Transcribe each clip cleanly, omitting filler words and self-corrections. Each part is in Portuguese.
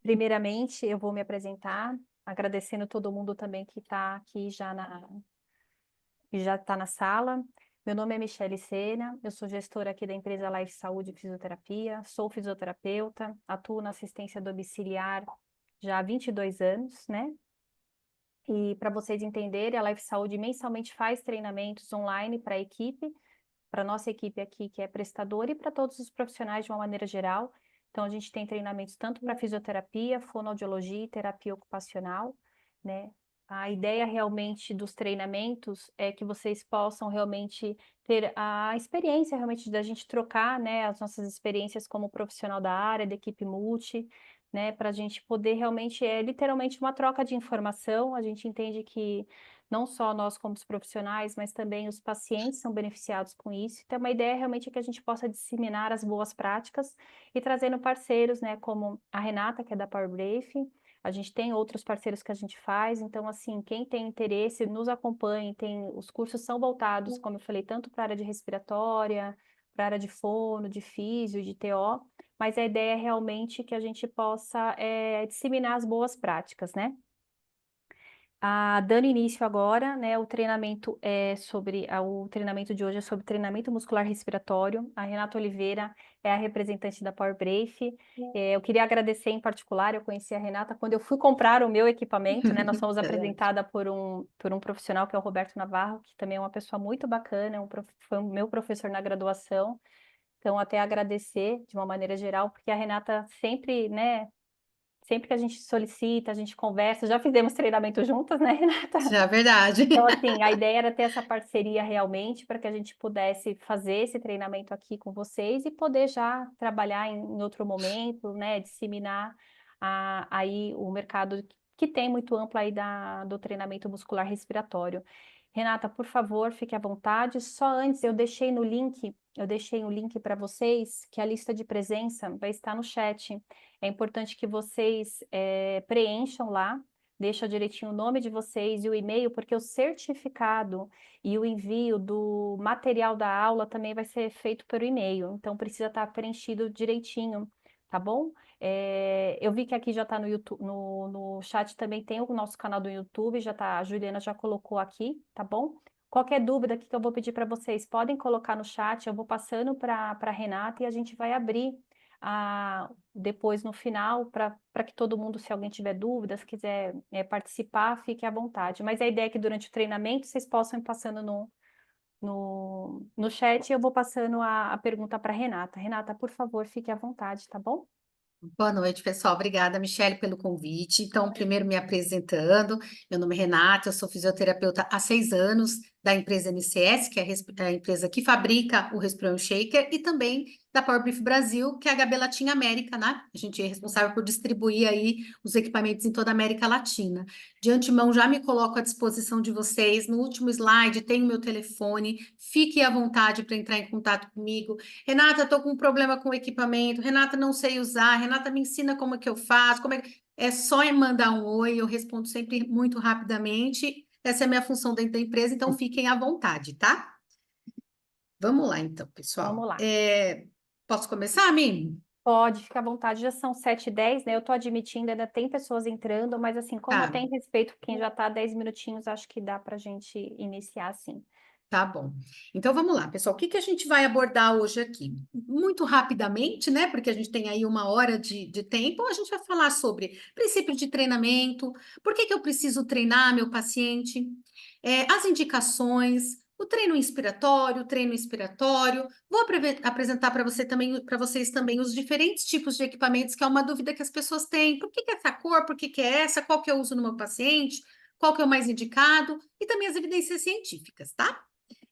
Primeiramente, eu vou me apresentar, agradecendo todo mundo também que está aqui que já está na sala. Meu nome é Michele Sena, eu sou gestora aqui da empresa Life Saúde e Fisioterapia, sou fisioterapeuta, atuo na assistência domiciliar já há 22 anos, né? E para vocês entenderem, a Life Saúde mensalmente faz treinamentos online para a equipe, para a nossa equipe aqui que é prestadora e para todos os profissionais de uma maneira geral. Então, a gente tem treinamentos tanto para fisioterapia, fonoaudiologia e terapia ocupacional, né? A ideia realmente dos treinamentos é que vocês possam realmente ter a experiência realmente da gente trocar, né, as nossas experiências como profissional da área, da equipe multi, né, para a gente poder realmente, literalmente uma troca de informação. A gente entende que não só nós como os profissionais, mas também os pacientes são beneficiados com isso. Então, uma ideia realmente é que a gente possa disseminar as boas práticas e trazendo parceiros, né, como a Renata, que é da Power Briefing. A gente tem outros parceiros que a gente faz, então, assim, quem tem interesse, nos acompanhe. Os cursos são voltados, como eu falei, tanto para a área de respiratória, para a área de fono, de físio, de TO, mas a ideia é realmente que a gente possa disseminar as boas práticas, né? Dando início agora, né, o treinamento de hoje é sobre treinamento muscular respiratório. A Renata Oliveira é a representante da Power Brief. Eu queria agradecer em particular, eu conheci a Renata quando eu fui comprar o meu equipamento, né? Nós fomos Verdade. apresentada por um profissional que é o Roberto Navarro, que também é uma pessoa muito bacana, foi o meu professor na graduação. Então, até agradecer de uma maneira geral, porque a Renata sempre, né, sempre que a gente solicita, a gente conversa, já fizemos treinamento juntas, né, Renata? Já é verdade. Então, assim, a ideia era ter essa parceria realmente para que a gente pudesse fazer esse treinamento aqui com vocês e poder já trabalhar em outro momento, né, disseminar aí o mercado que tem muito amplo aí do treinamento muscular respiratório. Renata, por favor, fique à vontade. Só antes, eu deixei um link para vocês, que a lista de presença vai estar no chat. É importante que vocês preencham lá, deixa direitinho o nome de vocês e o e-mail, porque o certificado e o envio do material da aula também vai ser feito pelo e-mail, então precisa estar preenchido direitinho, tá bom? Eu vi que aqui já está no YouTube, no chat também tem o nosso canal do YouTube, já tá, a Juliana já colocou aqui, tá bom? Qualquer dúvida aqui que eu vou pedir para vocês, podem colocar no chat, eu vou passando para a Renata e a gente vai abrir depois no final, para que todo mundo, se alguém tiver dúvidas, quiser participar, fique à vontade. Mas a ideia é que durante o treinamento vocês possam ir passando no chat e eu vou passando a pergunta para a Renata. Renata, por favor, fique à vontade, tá bom? Boa noite, pessoal. Obrigada, Michele, pelo convite. Então, primeiro me apresentando, meu nome é Renata, eu sou fisioterapeuta há 6 anos da empresa MCS, que é a empresa que fabrica o Respirão Shaker, e também da Power Brief Brasil, que é a HB Latin América, né? A gente é responsável por distribuir aí os equipamentos em toda a América Latina. De antemão, já me coloco à disposição de vocês. No último slide tem o meu telefone, fique à vontade para entrar em contato comigo. Renata, estou com um problema com o equipamento. Renata, não sei usar. Renata, me ensina como é que eu faço. É só mandar um oi, eu respondo sempre muito rapidamente. Essa é a minha função dentro da empresa, então fiquem à vontade, tá? Vamos lá, então, Vamos pessoal. lá. Posso começar, Mimi? Pode, ficar à vontade, já são 7h10, né? Eu tô admitindo, ainda tem pessoas entrando, mas assim, como eu Tá. tenho respeito por quem já tá há 10 minutinhos, acho que dá pra gente iniciar assim. Tá bom. Então vamos lá, pessoal. O que que a gente vai abordar hoje aqui? Muito rapidamente, né? Porque a gente tem aí 1 hora de tempo, a gente vai falar sobre princípio de treinamento, por que que eu preciso treinar meu paciente, as indicações, o treino inspiratório, o treino expiratório. Vou apresentar para vocês também os diferentes tipos de equipamentos, que é uma dúvida que as pessoas têm. Por que que é essa cor? Por que que é essa? Qual que eu uso no meu paciente? Qual que é o mais indicado? E também as evidências científicas, tá?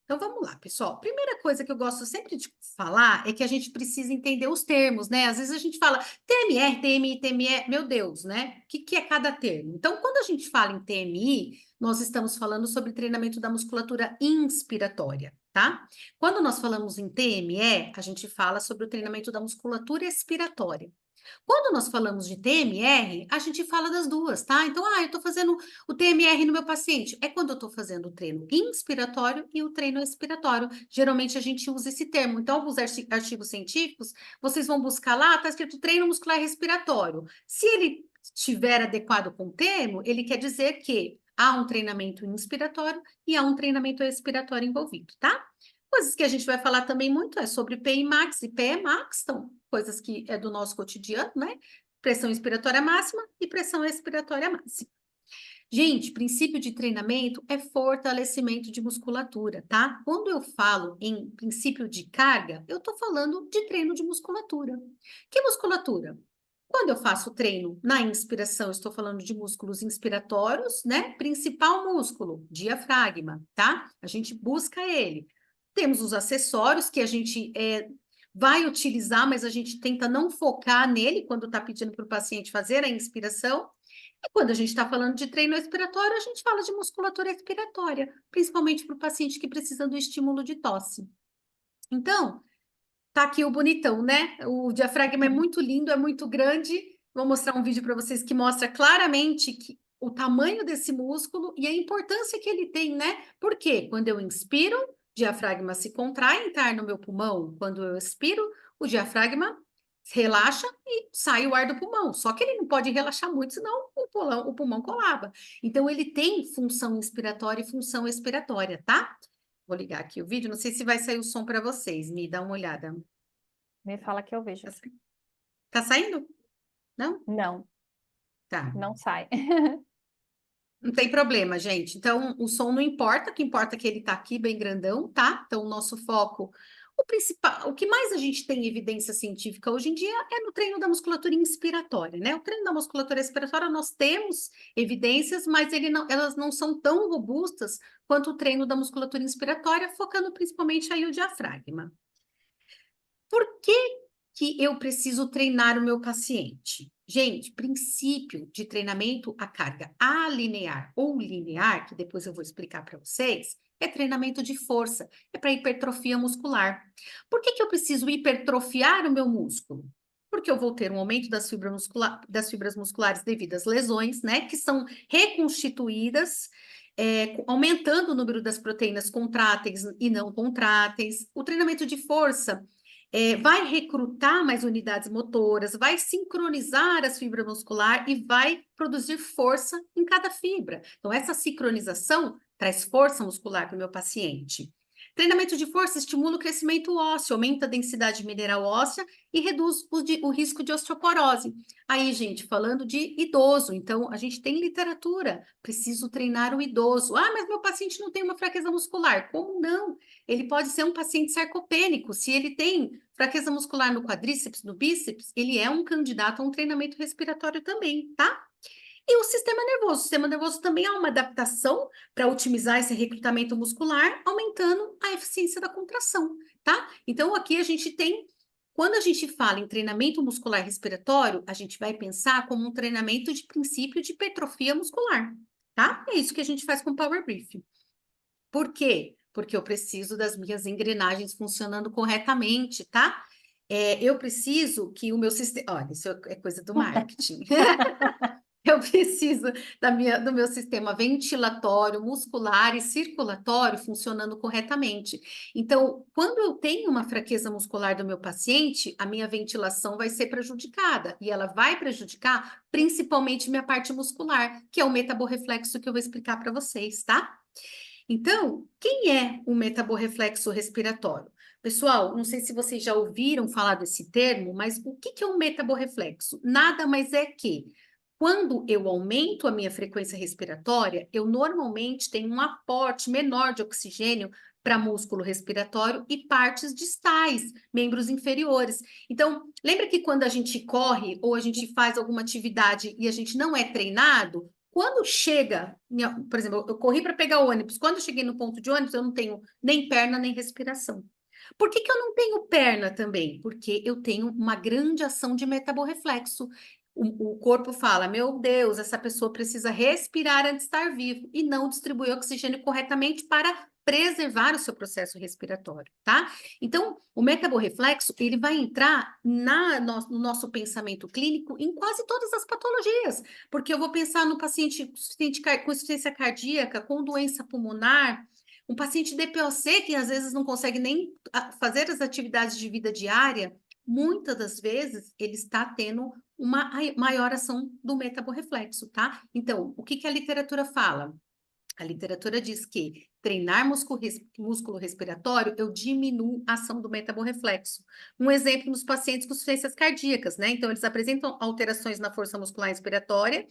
Então vamos lá, pessoal. Primeira coisa que eu gosto sempre de falar é que a gente precisa entender os termos, né? Às vezes a gente fala TMR, TMI, TME, meu Deus, né? O que que é cada termo? Então, quando a gente fala em TMI, nós estamos falando sobre treinamento da musculatura inspiratória, tá? Quando nós falamos em TME, a gente fala sobre o treinamento da musculatura expiratória. Quando nós falamos de TMR, a gente fala das duas, tá? Então, eu estou fazendo o TMR no meu paciente. É quando eu estou fazendo o treino inspiratório e o treino expiratório. Geralmente a gente usa esse termo. Então, alguns artigos científicos, vocês vão buscar lá, está escrito treino muscular respiratório. Se ele estiver adequado com o termo, ele quer dizer que há um treinamento inspiratório e há um treinamento expiratório envolvido, tá? Coisas que a gente vai falar também muito é sobre PI max e PE max, então, coisas que é do nosso cotidiano, né? Pressão inspiratória máxima e pressão expiratória máxima. Gente, princípio de treinamento é fortalecimento de musculatura, tá? Quando eu falo em princípio de carga, eu tô falando de treino de musculatura. Que musculatura? Quando eu faço treino na inspiração, estou falando de músculos inspiratórios, né? Principal músculo, diafragma, tá? A gente busca ele. Temos os acessórios que a gente vai utilizar, mas a gente tenta não focar nele quando está pedindo para o paciente fazer a inspiração. E quando a gente está falando de treino respiratório, a gente fala de musculatura respiratória, principalmente para o paciente que precisa do estímulo de tosse. Então, tá aqui o bonitão, né? O diafragma é muito lindo, é muito grande. Vou mostrar um vídeo para vocês que mostra claramente o tamanho desse músculo e a importância que ele tem, né? Porque quando eu inspiro, o diafragma se contrai, entrar no meu pulmão. Quando eu expiro, o diafragma relaxa e sai o ar do pulmão. Só que ele não pode relaxar muito, senão o pulmão colaba. Então, ele tem função inspiratória e função expiratória, tá? Vou ligar aqui o vídeo, não sei se vai sair o som para vocês, me dá uma olhada. Me fala que eu vejo. Tá saindo? Não? Não, Tá. não sai. Não tem problema, gente. Então, o som não importa, o que importa é que ele tá aqui bem grandão, tá? Então, o nosso foco, o principal, o que mais a gente tem evidência científica hoje em dia é no treino da musculatura inspiratória, né? O treino da musculatura expiratória nós temos evidências, mas elas não são tão robustas quanto o treino da musculatura inspiratória, focando principalmente aí o diafragma. Por que eu preciso treinar o meu paciente? Gente, princípio de treinamento a carga alinear ou linear, que depois eu vou explicar para vocês, é treinamento de força, é para hipertrofia muscular. Por que eu preciso hipertrofiar o meu músculo? Porque eu vou ter um aumento das fibras musculares devido às lesões, né, que são reconstituídas, aumentando o número das proteínas contráteis e não contráteis. O treinamento de força vai recrutar mais unidades motoras, vai sincronizar as fibras musculares e vai produzir força em cada fibra. Então, essa sincronização traz força muscular para o meu paciente. Treinamento de força estimula o crescimento ósseo, aumenta a densidade mineral óssea e reduz o risco de osteoporose. Aí, gente, falando de idoso, então a gente tem literatura, preciso treinar o idoso. Ah, mas meu paciente não tem uma fraqueza muscular. Como não? Ele pode ser um paciente sarcopênico. Se ele tem fraqueza muscular no quadríceps, no bíceps, ele é um candidato a um treinamento respiratório também, tá? E o sistema nervoso também há uma adaptação para otimizar esse recrutamento muscular, aumentando a eficiência da contração, tá? Então, aqui a gente tem, quando a gente fala em treinamento muscular respiratório, a gente vai pensar como um treinamento de princípio de hipertrofia muscular, tá? É isso que a gente faz com o Power Brief. Por quê? Porque eu preciso das minhas engrenagens funcionando corretamente, tá? Eu preciso que o meu sistema. Olha, isso é coisa do marketing. Eu preciso do meu sistema ventilatório, muscular e circulatório funcionando corretamente. Então, quando eu tenho uma fraqueza muscular do meu paciente, a minha ventilação vai ser prejudicada e ela vai prejudicar principalmente minha parte muscular, que é o metaborreflexo que eu vou explicar para vocês, tá? Então, quem é o metaborreflexo respiratório? Pessoal, não sei se vocês já ouviram falar desse termo, mas o que é um metaborreflexo? Nada mais é que quando eu aumento a minha frequência respiratória, eu normalmente tenho um aporte menor de oxigênio para músculo respiratório e partes distais, membros inferiores. Então, lembra que quando a gente corre ou a gente faz alguma atividade e a gente não é treinado, quando chega, por exemplo, eu corri para pegar o ônibus, quando eu cheguei no ponto de ônibus, eu não tenho nem perna nem respiração. Por que eu não tenho perna também? Porque eu tenho uma grande ação de metaborreflexo. O corpo fala, meu Deus, essa pessoa precisa respirar antes de estar vivo e não distribui oxigênio corretamente para preservar o seu processo respiratório, tá? Então, o metaborreflexo, ele vai entrar no nosso pensamento clínico em quase todas as patologias, porque eu vou pensar no paciente com insuficiência cardíaca, com doença pulmonar, um paciente DPOC que às vezes não consegue nem fazer as atividades de vida diária, muitas das vezes ele está tendo uma maior ação do metaborreflexo, tá? Então, o que que a literatura fala? A literatura diz que treinar músculo respiratório, eu diminuo a ação do metaborreflexo. Um exemplo nos pacientes com insuficiências cardíacas, né? Então, eles apresentam alterações na força muscular respiratória,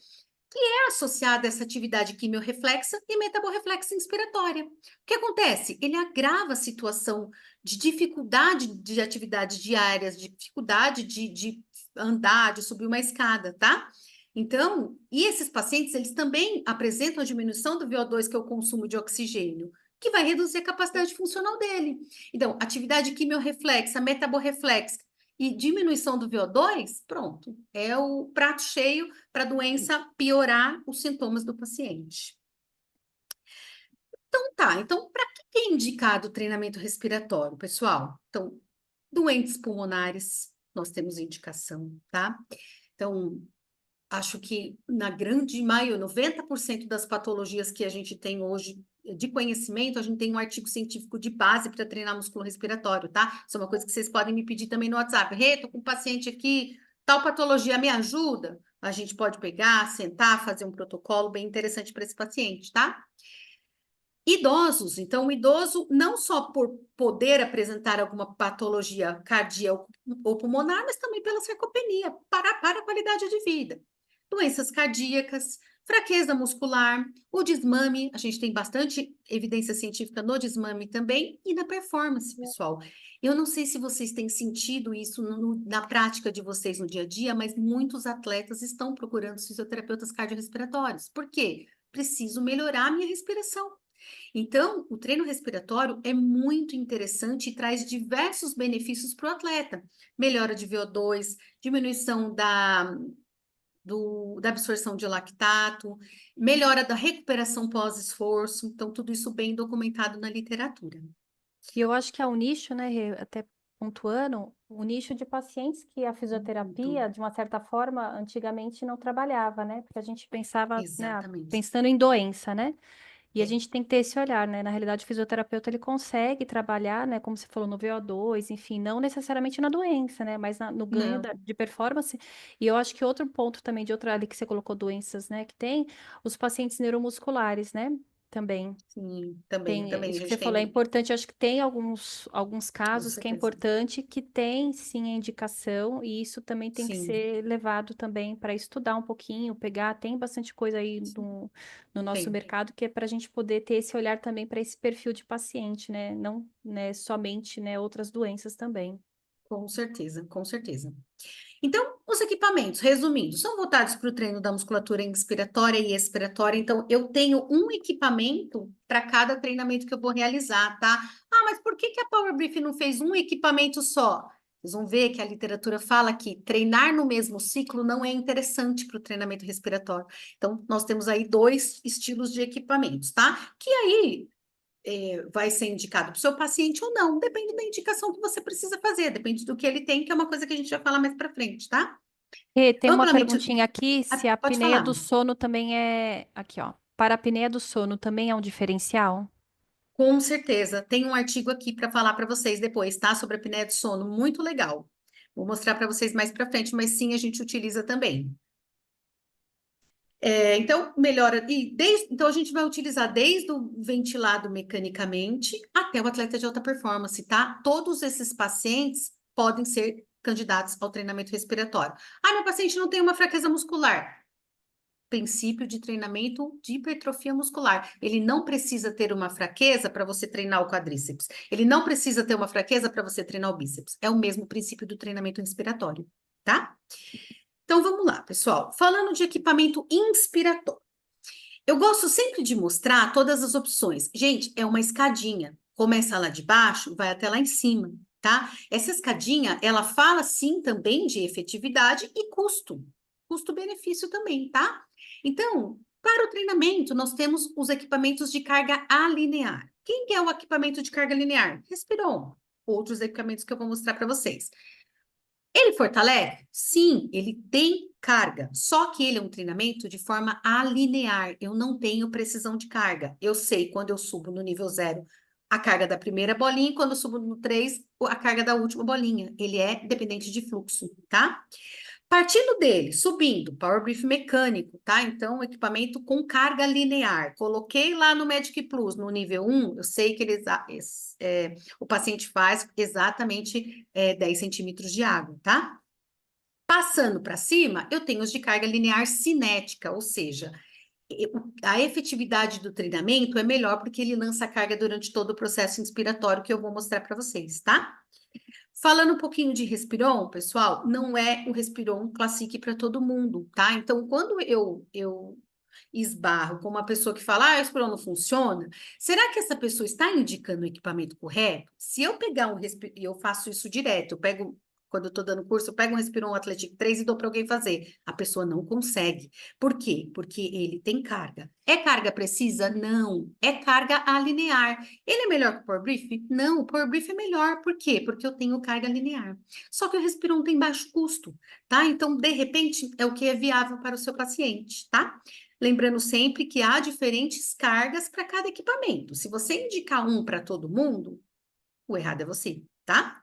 que é associada a essa atividade quimiorreflexa e metaborreflexa inspiratória. O que acontece? Ele agrava a situação de dificuldade de atividades diárias, de dificuldade de andar, de subir uma escada, tá? Então, e esses pacientes, eles também apresentam a diminuição do VO2, que é o consumo de oxigênio, que vai reduzir a capacidade funcional dele. Então, atividade quimiorreflexa, metaborreflexa e diminuição do VO2, pronto, é o prato cheio para a doença piorar os sintomas do paciente. Então, tá. Então, para que é indicado o treinamento respiratório, pessoal? Então, doentes pulmonares, nós temos indicação, tá? Então, acho que na grande maioria, 90% das patologias que a gente tem hoje de conhecimento, a gente tem um artigo científico de base para treinar músculo respiratório, tá? Isso é uma coisa que vocês podem me pedir também no WhatsApp. Rê, tô com um paciente aqui, tal patologia, me ajuda? A gente pode pegar, sentar, fazer um protocolo bem interessante para esse paciente, tá? Idosos, então, o idoso, não só por poder apresentar alguma patologia cardíaca ou pulmonar, mas também pela sarcopenia, para a qualidade de vida. Doenças cardíacas, fraqueza muscular, o desmame, a gente tem bastante evidência científica no desmame também, e na performance, pessoal. Eu não sei se vocês têm sentido isso na prática de vocês no dia a dia, mas muitos atletas estão procurando fisioterapeutas cardiorrespiratórios. Por quê? Preciso melhorar a minha respiração. Então, o treino respiratório é muito interessante e traz diversos benefícios para o atleta. Melhora de VO2, diminuição da absorção de lactato, melhora da recuperação pós-esforço. Então, tudo isso bem documentado na literatura. E eu acho que é um nicho, né, Rê, até pontuando, o nicho de pacientes que a fisioterapia, de uma certa forma, antigamente não trabalhava, né? Porque a gente pensava, né, Exatamente. pensando em doença, né? E a É. gente tem que ter esse olhar, né? Na realidade, o fisioterapeuta, ele consegue trabalhar, né? Como você falou, no VO2, enfim, não necessariamente na doença, né? Mas no ganho Não, de performance. E eu acho que outro ponto também, de outra ali que você colocou doenças, né? Que tem os pacientes neuromusculares, né? Também. sim, Tem, também. A isso que você gente falou é tem, importante, acho que tem alguns com casos que é certeza. importante, que tem sim a indicação, e isso também tem que Sim, ser levado também para estudar um pouquinho, pegar, tem bastante coisa aí no nosso tem. mercado que é para a gente poder ter esse olhar também para esse perfil de paciente, né? Não, né, somente, né, outras doenças também. Com certeza, com certeza. Então, os equipamentos, resumindo, são voltados para o treino da musculatura inspiratória e expiratória. Então, eu tenho um equipamento para cada treinamento que eu vou realizar, tá? Ah, mas por que que a Power Brief não fez um equipamento só? Vocês vão ver que a literatura fala que treinar no mesmo ciclo não é interessante para o treinamento respiratório. Então, nós temos aí dois estilos de equipamentos, tá? Que aí vai ser indicado para o seu paciente ou não, depende da indicação que você precisa fazer, depende do que ele tem, que é uma coisa que a gente vai falar mais para frente, tá? E tem uma Amplamente. perguntinha aqui, se a Pode apneia do falar. sono também é, aqui ó, para a apneia do sono também é um diferencial? Com certeza. Tem um artigo aqui para falar para vocês depois, tá? Sobre a apneia do sono, muito legal. Vou mostrar para vocês mais para frente, mas sim, a gente utiliza também. Então, melhora. Então, a gente vai utilizar desde o ventilado mecanicamente até o atleta de alta performance, tá? Todos esses pacientes podem ser candidatos ao treinamento respiratório. Ah, meu paciente não tem uma fraqueza muscular. Princípio de treinamento de hipertrofia muscular. Ele não precisa ter uma fraqueza para você treinar o quadríceps. Ele não precisa ter uma fraqueza para você treinar o bíceps. É o mesmo princípio do treinamento respiratório, tá? Então vamos lá, pessoal. Falando de equipamento inspiratório. Eu gosto sempre de mostrar todas as opções. Gente, é uma escadinha. Começa lá de baixo, vai até lá em cima, tá? Essa escadinha, ela fala sim também de efetividade e custo. Custo-benefício também, tá? Então, para o treinamento, nós temos os equipamentos de carga alinear. Quem que é o equipamento de carga linear? Respiron. Outros equipamentos que eu vou mostrar para vocês. Ele fortalece? Sim, ele tem carga, só que ele é um treinamento de forma alinear. Eu não tenho precisão de carga. Eu sei quando eu subo no nível 0 a carga da primeira bolinha, e quando eu subo no 3, a carga da última bolinha. Ele é dependente de fluxo, tá? Partindo dele, subindo, Power Brief mecânico, tá? Então, equipamento com carga linear. Coloquei lá no Magic Plus, no nível 1, eu sei que o paciente faz exatamente 10 centímetros de água, tá? Passando para cima, eu tenho os de carga linear cinética, ou seja, a efetividade do treinamento é melhor porque ele lança a carga durante todo o processo inspiratório que eu vou mostrar para vocês, tá? Falando um pouquinho de Respiron, pessoal, não é o Respiron Classic para todo mundo, tá? Então, quando eu esbarro com uma pessoa que fala, o Respiron não funciona, será que essa pessoa está indicando o equipamento correto? Se eu pegar e eu faço isso direto, eu pego, quando eu estou dando curso, eu pego um Respiron Athletic 3 e dou para alguém fazer. A pessoa não consegue. Por quê? Porque ele tem carga. É carga precisa? Não. É carga alinear. Ele é melhor que o Power Brief? Não, o Power Brief é melhor. Por quê? Porque eu tenho carga linear. Só que o Respiron tem baixo custo, tá? Então, de repente, é o que é viável para o seu paciente, tá? Lembrando sempre que há diferentes cargas para cada equipamento. Se você indicar um para todo mundo, o errado é você, tá?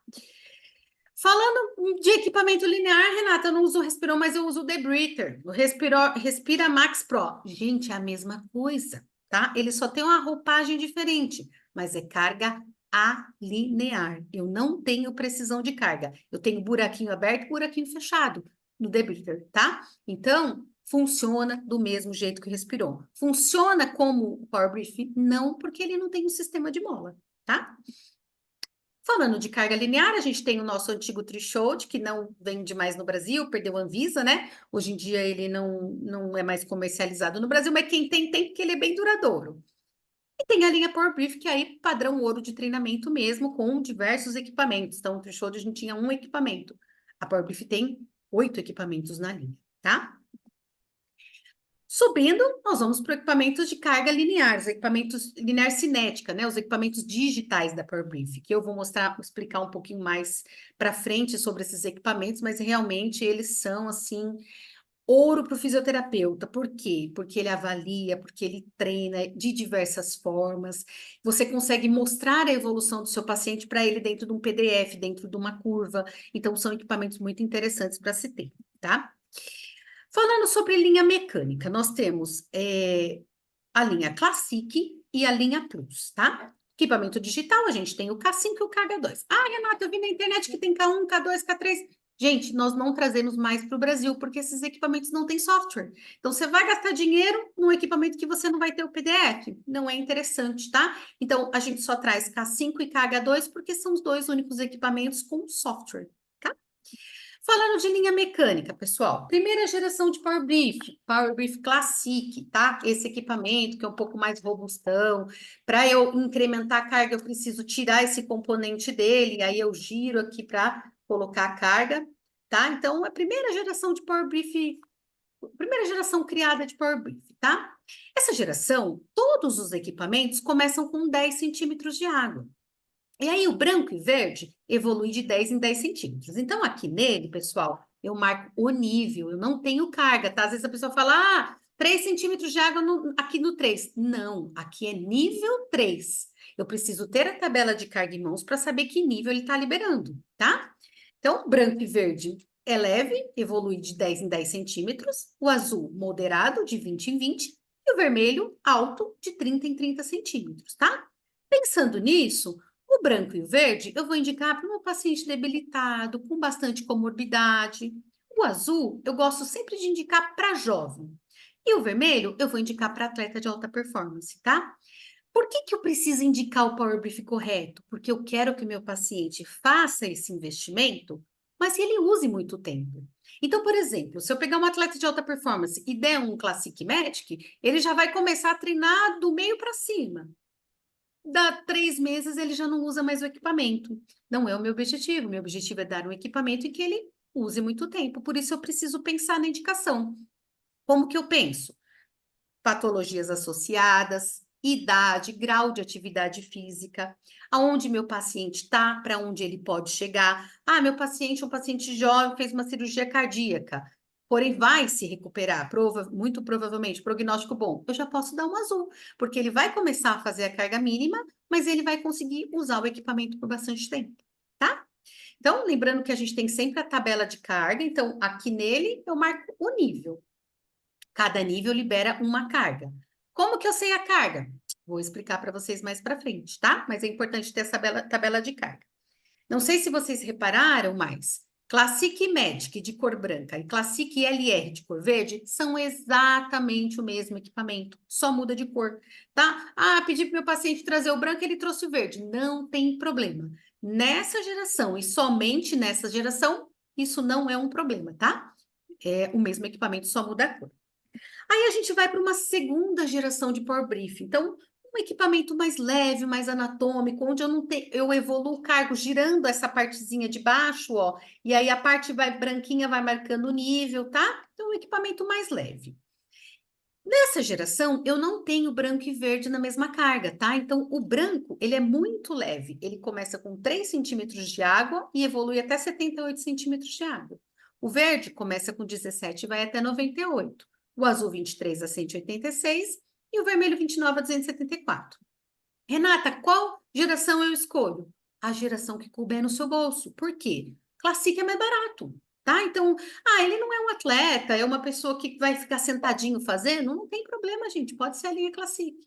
Falando de equipamento linear, Renata, eu não uso o Respiron, mas eu uso o Debreather, o Respira Max Pro. Gente, é a mesma coisa, tá? Ele só tem uma roupagem diferente, mas é carga alinear. Eu não tenho precisão de carga. Eu tenho buraquinho aberto e buraquinho fechado no Debreather, tá? Então, funciona do mesmo jeito que o Respiron. Funciona como o Power Brief? Não, porque ele não tem um sistema de mola, tá? Falando de carga linear, a gente tem o nosso antigo Trichode, que não vende mais no Brasil, perdeu a Anvisa, né? Hoje em dia ele não é mais comercializado no Brasil, mas quem tem porque ele é bem duradouro. E tem a linha Power Brief, que é aí padrão ouro de treinamento mesmo, com diversos equipamentos. Então, o Trichode a gente tinha um equipamento. A Power Brief tem 8 equipamentos na linha, tá? Subindo, nós vamos para equipamentos de carga linear, os equipamentos linear cinética, né? Os equipamentos digitais da Power Brief, que eu vou explicar um pouquinho mais para frente sobre esses equipamentos, mas realmente eles são assim ouro para o fisioterapeuta. Por quê? Porque ele avalia, porque ele treina de diversas formas. Você consegue mostrar a evolução do seu paciente para ele dentro de um PDF, dentro de uma curva. Então, são equipamentos muito interessantes para se ter, tá? Falando sobre linha mecânica, nós temos a linha Classic e a linha Plus, tá? Equipamento digital, a gente tem o K5 e o KH2. Ah, Renata, eu vi na internet que tem K1, K2, K3. Gente, nós não trazemos mais para o Brasil, porque esses equipamentos não têm software. Então, você vai gastar dinheiro num equipamento que você não vai ter o PDF. Não é interessante, tá? Então, a gente só traz K5 e KH2 porque são os dois únicos equipamentos com software, tá? Falando de linha mecânica, pessoal, primeira geração de Power Brief Classic, tá? Esse equipamento que é um pouco mais robustão. Para eu incrementar a carga, eu preciso tirar esse componente dele, aí eu giro aqui para colocar a carga, tá? Então, a primeira geração de Power Brief, primeira geração criada de Power Brief, tá? Essa geração, todos os equipamentos começam com 10 centímetros de água. E aí, o branco e verde evolui de 10 em 10 centímetros. Então, aqui nele, pessoal, eu marco o nível, eu não tenho carga, tá? Às vezes a pessoa fala, 3 centímetros de água aqui no 3. Não, aqui é nível 3. Eu preciso ter a tabela de carga em mãos para saber que nível ele está liberando, tá? Então, branco e verde é leve, evolui de 10 em 10 centímetros. O azul, moderado, de 20 em 20. E o vermelho, alto, de 30 em 30 centímetros, tá? Pensando nisso, o branco e o verde eu vou indicar para um paciente debilitado, com bastante comorbidade. O azul eu gosto sempre de indicar para jovem. E o vermelho eu vou indicar para atleta de alta performance, tá? Por que eu preciso indicar o Power Brief correto? Porque eu quero que meu paciente faça esse investimento, mas que ele use muito tempo. Então, por exemplo, se eu pegar um atleta de alta performance e der um Classic Magic, ele já vai começar a treinar do meio para cima. Dá 3 meses, ele já não usa mais o equipamento. Não é o meu objetivo. Meu objetivo é dar um equipamento em que ele use muito tempo. Por isso, eu preciso pensar na indicação. Como que eu penso? Patologias associadas, idade, grau de atividade física, aonde meu paciente está, para onde ele pode chegar. Ah, meu paciente é um paciente jovem, fez uma cirurgia cardíaca, porém vai se recuperar, muito provavelmente, prognóstico bom. Eu já posso dar um azul, porque ele vai começar a fazer a carga mínima, mas ele vai conseguir usar o equipamento por bastante tempo, tá? Então, lembrando que a gente tem sempre a tabela de carga, então aqui nele eu marco o nível. Cada nível libera uma carga. Como que eu sei a carga? Vou explicar para vocês mais para frente, tá? Mas é importante ter essa tabela de carga. Não sei se vocês repararam, mas Classic Medic de cor branca e Classic LR de cor verde são exatamente o mesmo equipamento, só muda de cor, tá? Ah, pedi para meu paciente trazer o branco, ele trouxe o verde. Não tem problema. Nessa geração e somente nessa geração, isso não é um problema, tá? É o mesmo equipamento, só muda a cor. Aí a gente vai para uma segunda geração de Power Brief. Então, um equipamento mais leve, mais anatômico, onde eu não tenho, eu evoluo o cargo girando essa partezinha de baixo, ó, e aí a parte vai branquinha vai marcando o nível, tá? Então, um equipamento mais leve. Nessa geração, eu não tenho branco e verde na mesma carga, tá? Então, o branco, ele é muito leve. Ele começa com 3 centímetros de água e evolui até 78 centímetros de água. O verde começa com 17 e vai até 98. O azul, 23 a 186. E o vermelho, 29 a 274. Renata, qual geração eu escolho? A geração que couber no seu bolso. Por quê? Classic é mais barato, tá? Então, ele não é um atleta, é uma pessoa que vai ficar sentadinho fazendo, não tem problema, gente, pode ser a linha Classic.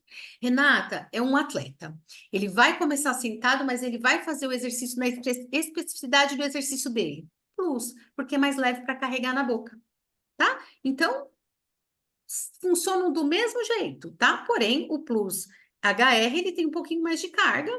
Renata é um atleta. Ele vai começar sentado, mas ele vai fazer o exercício na especificidade do exercício dele. Plus, porque é mais leve para carregar na boca, tá? Então, funcionam do mesmo jeito, tá? Porém, o Plus HR ele tem um pouquinho mais de carga,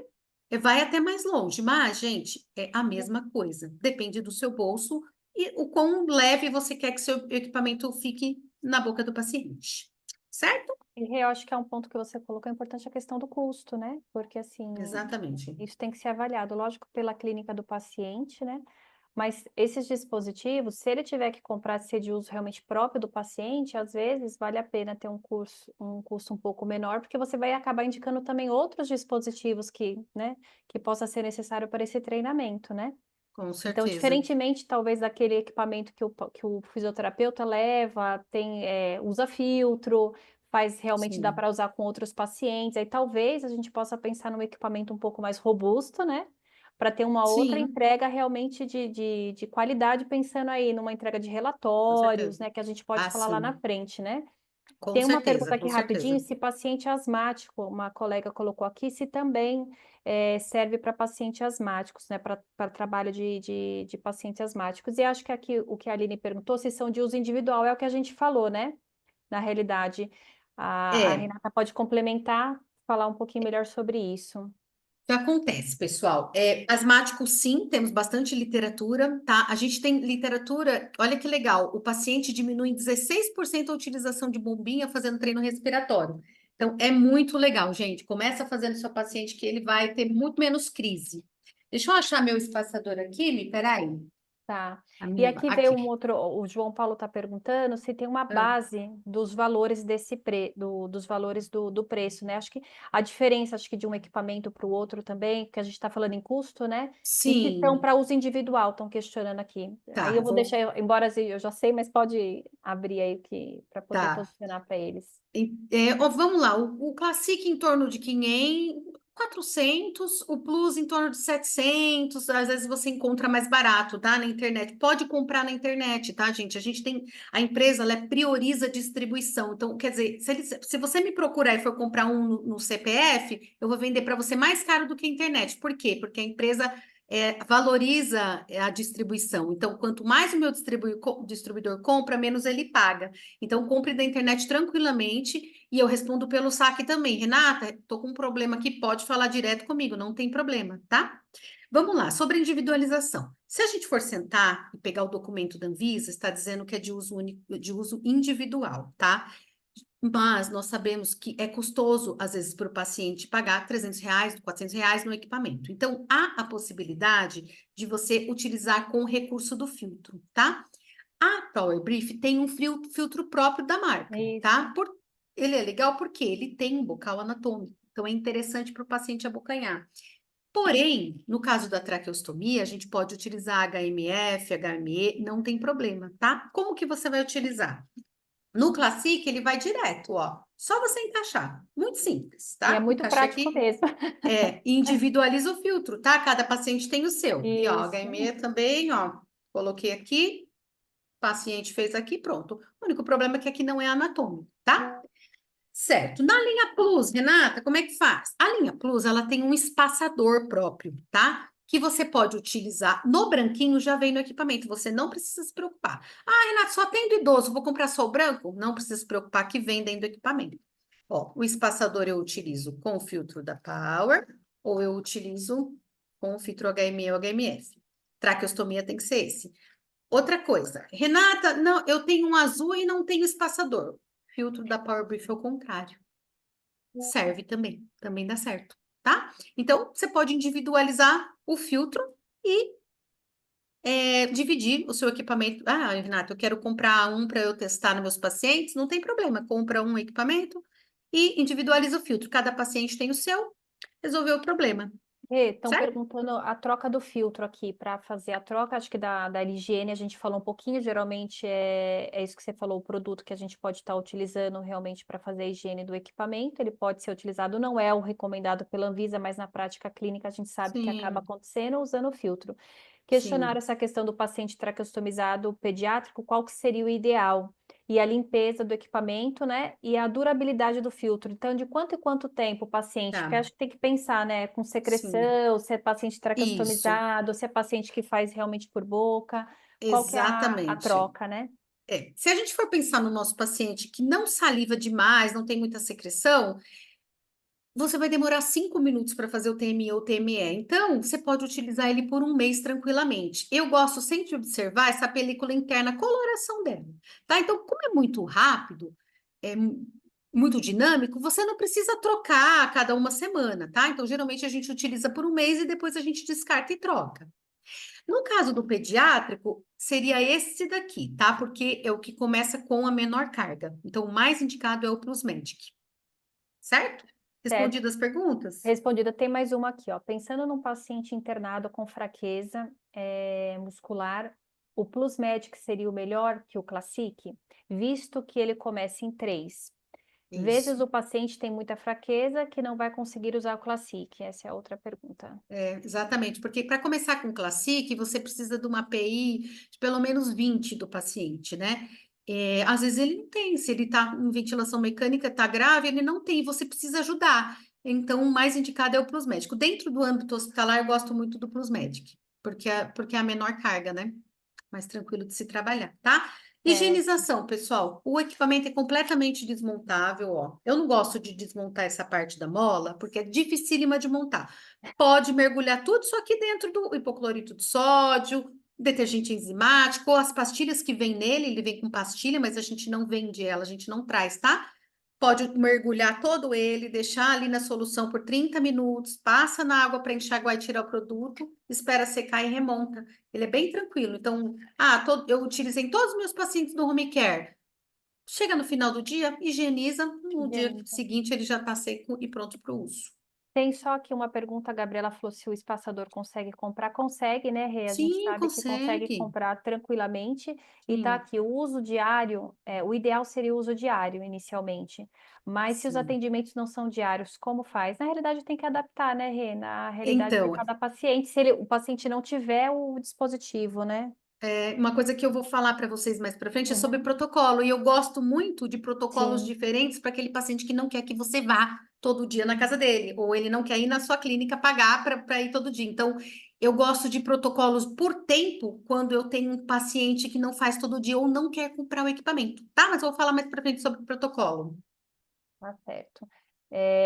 vai até mais longe, mas, gente, é a mesma coisa. Depende do seu bolso e o quão leve você quer que seu equipamento fique na boca do paciente, certo? E eu acho que é um ponto que você colocou, é importante a questão do custo, né? Porque, assim, Exatamente. isso tem que ser avaliado, lógico, pela clínica do paciente, né? Mas esses dispositivos, se ele tiver que comprar ser de uso realmente próprio do paciente, às vezes vale a pena ter um custo um pouco menor, porque você vai acabar indicando também outros dispositivos que, né, que possa ser necessário para esse treinamento, né? Com Então, certeza. diferentemente, talvez, daquele equipamento que o fisioterapeuta leva, usa filtro, faz realmente dá Sim. para usar com outros pacientes, aí talvez a gente possa pensar num equipamento um pouco mais robusto, né? Para ter uma outra Sim, entrega realmente de qualidade, pensando aí numa entrega de com relatórios, certeza. né? Que a gente pode Ah, falar lá na sim. frente, né? Com Tem uma certeza, pergunta com aqui rapidinho, certeza. se paciente asmático, uma colega colocou aqui, se também serve para paciente asmáticos, né? Para trabalho de pacientes asmáticos. E acho que aqui o que a Aline perguntou, se são de uso individual, é o que a gente falou, né? Na realidade, a É, Renata pode complementar, falar um pouquinho melhor sobre isso. o que acontece, pessoal? Asmático, sim, temos bastante literatura, tá? A gente tem literatura, olha que legal, o paciente diminui em 16% a utilização de bombinha fazendo treino respiratório. Então, é muito legal, gente. Começa fazendo seu paciente que ele vai ter muito menos crise. Deixa eu achar meu espaçador aqui, peraí. Tá. A E minha, aqui veio aqui. um outro, o João Paulo está perguntando se tem uma Ah, base dos valores dos valores do preço, né? Acho que a diferença, acho que de um equipamento para o outro também, que a gente está falando em custo, né? E se são sim, para uso individual, estão questionando aqui. Aí tá, eu vou deixar, embora eu já sei, mas pode abrir aí que para poder tá. posicionar para eles. Ó, vamos lá, o Classic em torno de 500, 400, o Plus em torno de 700, às vezes você encontra mais barato, tá? Na internet. Pode comprar na internet, tá, gente? A gente tem, a empresa, ela prioriza a distribuição. Então, quer dizer, se você me procurar e for comprar um no CPF, eu vou vender para você mais caro do que a internet. Por quê? Porque a empresa valoriza a distribuição. Então, quanto mais o meu distribuidor compra, menos ele paga. Então, compre da internet tranquilamente e eu respondo pelo saque também. Renata, estou com um problema aqui, pode falar direto comigo, não tem problema, tá? Vamos lá, sobre individualização. Se a gente for sentar e pegar o documento da Anvisa, está dizendo que é de uso único, de uso individual, tá? Mas nós sabemos que é custoso, às vezes, para o paciente pagar R$ 300, R$ 400 no equipamento. Então, há a possibilidade de você utilizar com o recurso do filtro, tá? A Power Brief tem um filtro próprio da marca, Isso. tá? Ele é legal porque ele tem um bocal anatômico, então é interessante para o paciente abocanhar. Porém, no caso da traqueostomia, a gente pode utilizar HMF, HME, não tem problema, tá? Como que você vai utilizar? No Classic, ele vai direto, ó. Só você encaixar. Muito simples, E é tá? muito Encaixei prático aqui. mesmo. E individualiza o filtro, tá? Cada paciente tem o seu. E, ó, Isso. HME também, ó. Coloquei aqui, paciente fez aqui, pronto. O único problema é que aqui não é anatômico, tá? Certo. Na linha Plus, Renata, como é que faz? A linha Plus, ela tem um espaçador próprio, tá? Que você pode utilizar no branquinho, já vem no equipamento, você não precisa se preocupar. Ah, Renata, só tem do idoso, vou comprar só o branco? Não precisa se preocupar que vem dentro do equipamento. Ó, o espaçador eu utilizo com o filtro da Power, ou eu utilizo com o filtro HME ou HMF. Traqueostomia tem que ser esse. Outra coisa, Renata, não, eu tenho um azul e não tenho espaçador. Filtro da Power Brief é o contrário. Serve também, também dá certo, tá? Então, você pode individualizar o filtro e dividir o seu equipamento. Ah, Renata, eu quero comprar um para eu testar nos meus pacientes. Não tem problema, compra um equipamento e individualiza o filtro. Cada paciente tem o seu, resolveu o problema, Estão certo? perguntando a troca do filtro aqui para fazer a troca, acho que da higiene a gente falou um pouquinho, geralmente é isso que você falou, o produto que a gente pode estar utilizando realmente para fazer a higiene do equipamento, ele pode ser utilizado, não é o recomendado pela Anvisa, mas na prática clínica a gente sabe que acaba Sim, acontecendo usando o filtro. Questionaram sim, essa questão do paciente traqueostomizado pediátrico, qual que seria o ideal? E a limpeza do equipamento, né? E a durabilidade do filtro. Então, de quanto em quanto tempo o paciente? Porque tá, acho que tem que pensar, né? Com sim, secreção, se é paciente isso, traqueostomizado, se é paciente que faz realmente por boca. Qual que é a exatamente. troca, né? Se a gente for pensar no nosso paciente que não saliva demais, não tem muita secreção, você vai demorar 5 minutos para fazer o TME ou TME. Então, você pode utilizar ele por um mês tranquilamente. Eu gosto sempre de observar essa película interna, a coloração dela, tá? Então, como é muito rápido, é muito dinâmico, você não precisa trocar a cada uma semana, tá? Então, geralmente a gente utiliza por um mês e depois a gente descarta e troca. No caso do pediátrico, seria esse daqui, tá? Porque é o que começa com a menor carga. Então, o mais indicado é o Plusmedic, certo? Certo. Respondidas as perguntas? Respondida. Tem mais uma aqui, ó. Pensando num paciente internado com fraqueza muscular, o Plusmedic seria o melhor que o Classic, visto que ele começa em 3. Vezes Isso. o paciente tem muita fraqueza que não vai conseguir usar o Classic. Essa é a outra pergunta. Exatamente, porque para começar com o Classic, você precisa de uma API de pelo menos 20 do paciente, né? Às vezes ele não tem, se ele está em ventilação mecânica, está grave, ele não tem, você precisa ajudar. Então, o mais indicado é o Plusmédico. Dentro do âmbito hospitalar, eu gosto muito do Plusmédic, porque é a menor carga, né? Mais tranquilo de se trabalhar, tá? Certo. Higienização, pessoal. O equipamento é completamente desmontável, ó. Eu não gosto de desmontar essa parte da mola, porque é dificílima de montar. Pode mergulhar tudo isso aqui dentro do hipoclorito de sódio, detergente enzimático, ou as pastilhas que vem nele, ele vem com pastilha, mas a gente não vende ela, a gente não traz, tá? Pode mergulhar todo ele, deixar ali na solução por 30 minutos, passa na água para enxaguar e tirar o produto, espera secar e remonta. Ele é bem tranquilo. Então, eu utilizei em todos os meus pacientes do home care. Chega no final do dia, higieniza, no dia Higieniza. seguinte ele já está seco e pronto para o uso. Tem só aqui uma pergunta, a Gabriela falou se o espaçador consegue comprar. Consegue, né, Rê? A gente Sim, sabe que consegue consegue. comprar tranquilamente. E tá Sim, aqui, o uso diário, o ideal seria o uso diário, inicialmente. Mas se os sim. atendimentos não são diários, como faz? Na realidade, tem que adaptar, né, Rê? Na realidade de Então, cada paciente, se o paciente não tiver o dispositivo, né? uma coisa que eu vou falar para vocês mais para frente é sobre Uhum. protocolo, e eu gosto muito de protocolos Sim. diferentes para aquele paciente que não quer que você vá todo dia na casa dele, ou ele não quer ir na sua clínica pagar para ir todo dia. Então, eu gosto de protocolos por tempo quando eu tenho um paciente que não faz todo dia ou não quer comprar o equipamento, tá? Mas eu vou falar mais para frente sobre protocolo. Tá certo.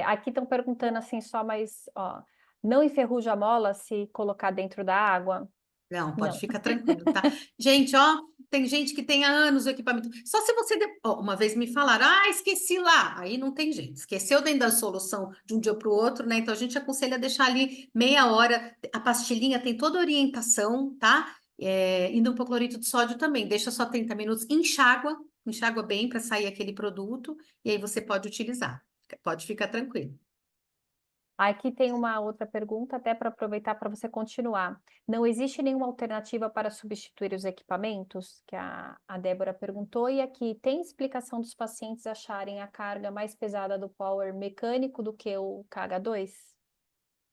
Aqui estão perguntando assim só, mas ó, não enferruja a mola se colocar dentro da água? Não, pode Não. ficar tranquilo, tá? Gente, ó, tem gente que tem há anos o equipamento. Só se você. Ó, uma vez me falaram, esqueci lá. Aí não tem jeito. Esqueceu dentro da solução de um dia para o outro, né? Então a gente aconselha deixar ali meia hora. A pastilhinha tem toda a orientação, tá? E no hipoclorito de sódio também. Deixa só 30 minutos, enxágua enxágua bem para sair aquele produto, e aí você pode utilizar. Pode ficar tranquilo. Aqui tem uma outra pergunta, até para aproveitar para você continuar. Não existe nenhuma alternativa para substituir os equipamentos? Que a Débora perguntou. E aqui, tem explicação dos pacientes acharem a carga mais pesada do power mecânico do que o KH2?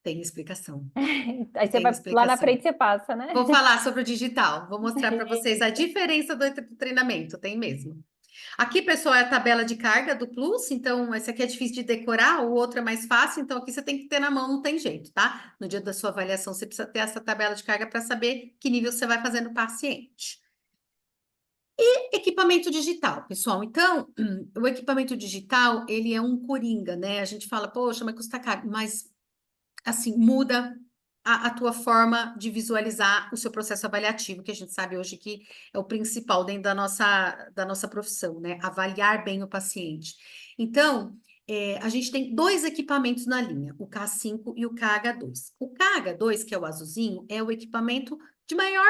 Tem explicação. Aí você Tem vai lá na explicação. frente você passa, né? Vou falar sobre o digital, vou mostrar para vocês a diferença do treinamento, tem mesmo. Aqui, pessoal, é a tabela de carga do Plus, então esse aqui é difícil de decorar, o outro é mais fácil, então aqui você tem que ter na mão, não tem jeito, tá? No dia da sua avaliação, você precisa ter essa tabela de carga para saber que nível você vai fazer no paciente. E equipamento digital, pessoal. Então, o equipamento digital, ele é um coringa, né? A gente fala, poxa, mas custa caro, mas assim, muda a tua forma de visualizar o seu processo avaliativo, que a gente sabe hoje que é o principal dentro da nossa profissão, né? Avaliar bem o paciente. Então, a gente tem dois equipamentos na linha, o K5 e o KH2. O KH2, que é o azulzinho, é o equipamento de maior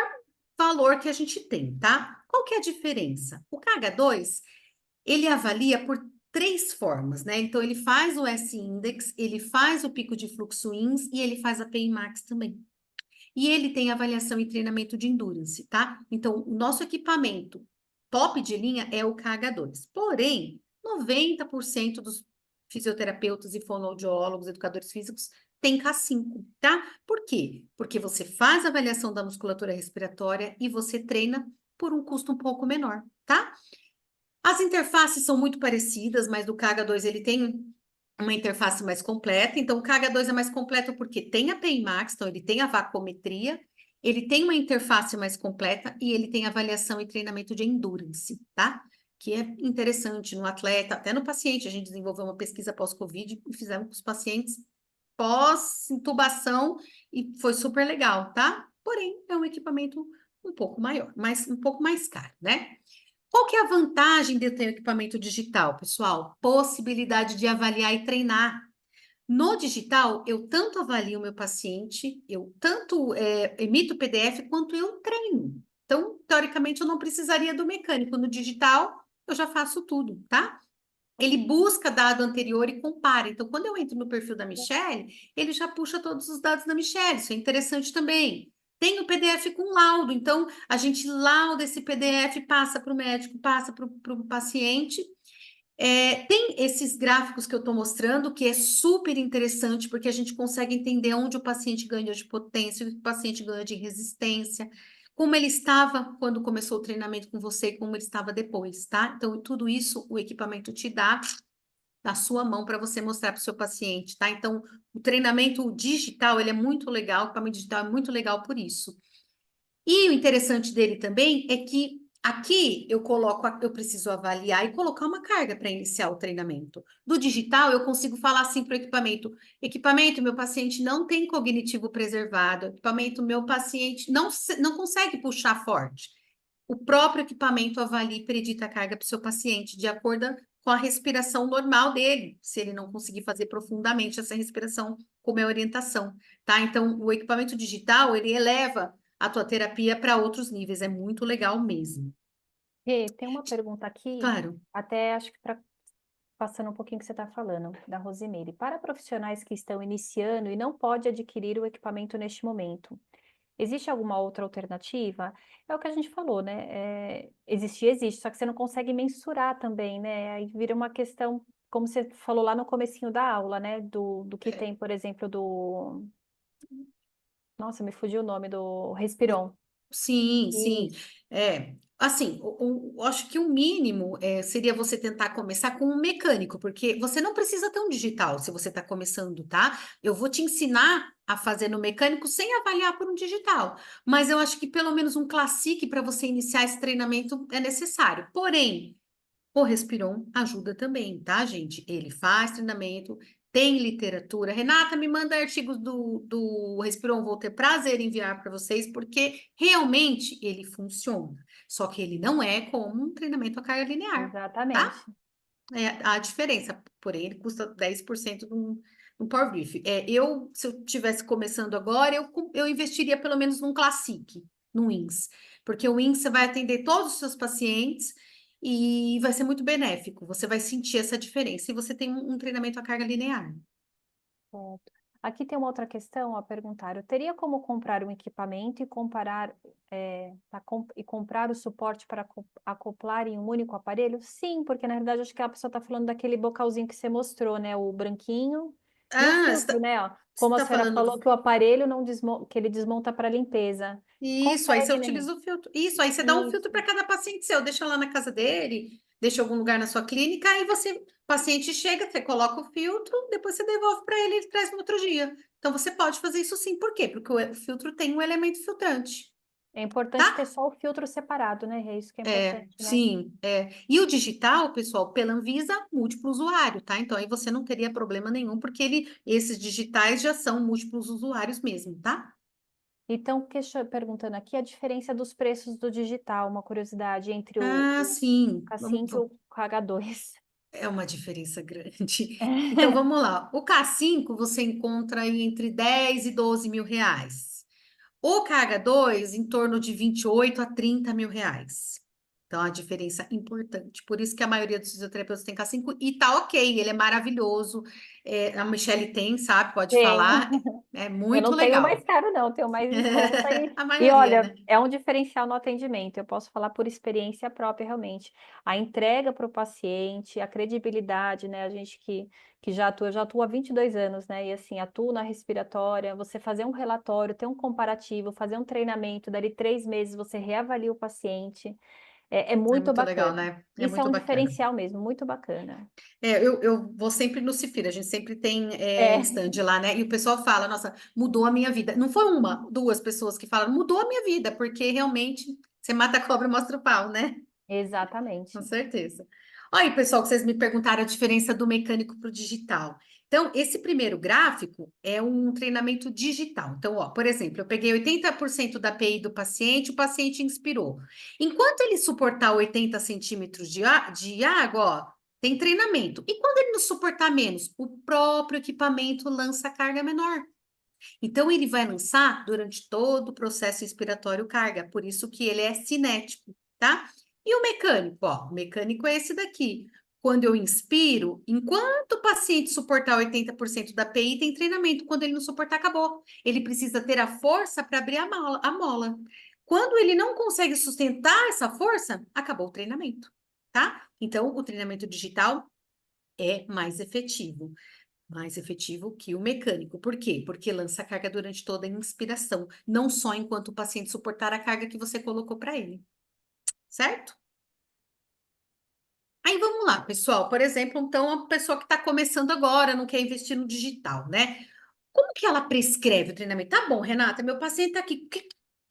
valor que a gente tem, tá? Qual que é a diferença? O KH2, ele avalia por três formas, né? Então, ele faz o S-Index, ele faz o pico de fluxo INS e ele faz a PI Max também. E ele tem avaliação e treinamento de endurance, tá? Então, o nosso equipamento top de linha é o KH2. Porém, 90% dos fisioterapeutas e fonoaudiólogos, educadores físicos, tem K5, tá? Por quê? Porque você faz a avaliação da musculatura respiratória e você treina por um custo um pouco menor, tá? As interfaces são muito parecidas, mas do KH2 ele tem uma interface mais completa. Então, o KH2 é mais completo porque tem a PI Max, então ele tem a vacometria, ele tem uma interface mais completa e ele tem avaliação e treinamento de endurance, tá? Que é interessante no atleta, até no paciente. A gente desenvolveu uma pesquisa pós-Covid e fizemos com os pacientes pós-intubação e foi super legal, tá? Porém, é um equipamento um pouco maior, mas um pouco mais caro, né? Qual que é a vantagem de ter um equipamento digital, pessoal? Possibilidade de avaliar e treinar. No digital, eu tanto avalio o meu paciente, eu tanto emito PDF, quanto eu treino. Então, teoricamente, eu não precisaria do mecânico. No digital, eu já faço tudo, tá? Ele busca dado anterior e compara. Então, quando eu entro no perfil da Michelle, ele já puxa todos os dados da Michelle. Isso é interessante também. Tem o PDF com laudo, então a gente lauda esse PDF, passa para o médico, passa para o paciente. Tem esses gráficos que eu estou mostrando, que é super interessante, porque a gente consegue entender onde o paciente ganha de potência, o que o paciente ganha de resistência, como ele estava quando começou o treinamento com você e como ele estava depois, tá? Então, tudo isso o equipamento te dá na sua mão para você mostrar para o seu paciente, tá? Então, o treinamento digital, ele é muito legal, o equipamento digital é muito legal por isso. E o interessante dele também é que aqui eu preciso avaliar e colocar uma carga para iniciar o treinamento. Do digital, eu consigo falar assim para o equipamento: equipamento, meu paciente não tem cognitivo preservado, equipamento, meu paciente não consegue puxar forte. O próprio equipamento avalia e predita a carga para o seu paciente, de acordo com a respiração normal dele, se ele não conseguir fazer profundamente essa respiração, como é a orientação, tá? Então, o equipamento digital, ele eleva a tua terapia para outros níveis, é muito legal mesmo. Rê, tem uma pergunta aqui, Claro, até acho que para passando um pouquinho que você está falando, da Rosimeire. Para profissionais que estão iniciando e não pode adquirir o equipamento neste momento, existe alguma outra alternativa? É o que a gente falou, né? Existe, só que você não consegue mensurar também, né? Aí vira uma questão, como você falou lá no comecinho da aula, né? Do que tem, por exemplo, do... Nossa, me fugiu o nome do Respiron. sim, sim. Isso. Assim, acho que o mínimo seria você tentar começar com um mecânico, porque você não precisa ter um digital se você está começando, tá? Eu vou te ensinar a fazer no mecânico sem avaliar por um digital, mas eu acho que pelo menos um Classic para você iniciar esse treinamento é necessário. Porém, o Respiron ajuda também, tá, gente? Ele faz treinamento, tem literatura. Renata, me manda artigos do Respiron, vou ter prazer em enviar para vocês, porque realmente ele funciona. Só que ele não é como um treinamento a carga linear, Exatamente. tá? É a diferença, porém, ele custa 10% de um Power Brief. Se eu estivesse começando agora, eu investiria pelo menos num Classic, no INS, porque o INS você vai atender todos os seus pacientes e vai ser muito benéfico. Você vai sentir essa diferença e você tem um treinamento à carga linear. Certo. Aqui tem uma outra questão a perguntar. Eu teria como comprar um equipamento e comparar e comprar o suporte para acoplar em um único aparelho? Sim, porque na verdade acho que a pessoa está falando daquele bocalzinho que você mostrou, né? O branquinho e o Ah, filtro, né? Ó, você como a está senhora falando. falou que o aparelho não que ele desmonta para limpeza. Isso, aí você Consegue, né? utiliza o filtro. Isso, aí você dá um filtro Isso. para cada paciente seu, deixa lá na casa dele, deixa em algum lugar na sua clínica, aí você, o paciente chega, você coloca o filtro, depois você devolve para ele, ele traz no outro dia. Então você pode fazer isso sim. Por quê? Porque o filtro tem um elemento filtrante, É importante ter tá? só o filtro separado, né? É isso que é É, importante, né? sim, é. E o digital, pessoal, pela Anvisa, múltiplo usuário, tá? Então aí você não teria problema nenhum, porque esses digitais já são múltiplos usuários mesmo, tá? Então, perguntando aqui a diferença dos preços do digital, uma curiosidade entre Ah, o sim. K5 e o KH2. É uma diferença grande. Então, vamos lá. O K5 você encontra aí entre 10 e 12 mil reais. O KH2 em torno de 28 a 30 mil reais. Então, a diferença é importante. Por isso que a maioria dos fisioterapeutas tem K5 e tá ok, ele é maravilhoso. É, a Michelle tem, sabe? Pode Tenho. falar. É Eu muito não tenho o mais legal. caro, não, tenho o mais em conta. A E maioria, olha, né? é um diferencial no atendimento. Eu posso falar por experiência própria, realmente. A entrega para o paciente, a credibilidade, né? A gente que já atua, eu já atua há 22 anos, né? E assim, atuo na respiratória, você fazer um relatório, ter um comparativo, fazer um treinamento, dali 3 meses você reavalia o paciente. É É muito muito legal, bacana. né? É Isso é muito um bacana. diferencial mesmo, muito bacana. Eu vou sempre no Cifira, a gente sempre tem É, stand lá, né? E o pessoal fala, nossa, mudou a minha vida. Não foi uma, duas pessoas que falaram, mudou a minha vida, porque realmente você mata a cobra e mostra o pau, né? Com exatamente. certeza. Olha aí, pessoal, que vocês me perguntaram a diferença do mecânico para o digital. Então, esse primeiro gráfico é um treinamento digital. Então, ó, por exemplo, eu peguei 80% da API do paciente, o paciente inspirou. Enquanto ele suportar 80 centímetros de água, ó, tem treinamento. E quando ele não suportar menos, o próprio equipamento lança carga menor. Então, ele vai lançar durante todo o processo inspiratório carga, por isso que ele é cinético, tá? E o mecânico, ó, o mecânico é esse daqui. Quando eu inspiro, enquanto o paciente suportar 80% da PI, tem treinamento. Quando ele não suportar, acabou. Ele precisa ter a força para abrir a mola. Quando ele não consegue sustentar essa força, acabou o treinamento, tá? Então, o treinamento digital é mais efetivo que o mecânico. Por quê? Porque lança a carga durante toda a inspiração, não só enquanto o paciente suportar a carga que você colocou para ele, certo? Aí vamos lá, pessoal. Por exemplo, então, a pessoa que está começando agora, não quer investir no digital, né? Como que ela prescreve o treinamento? Tá bom, Renata, meu paciente está aqui. Que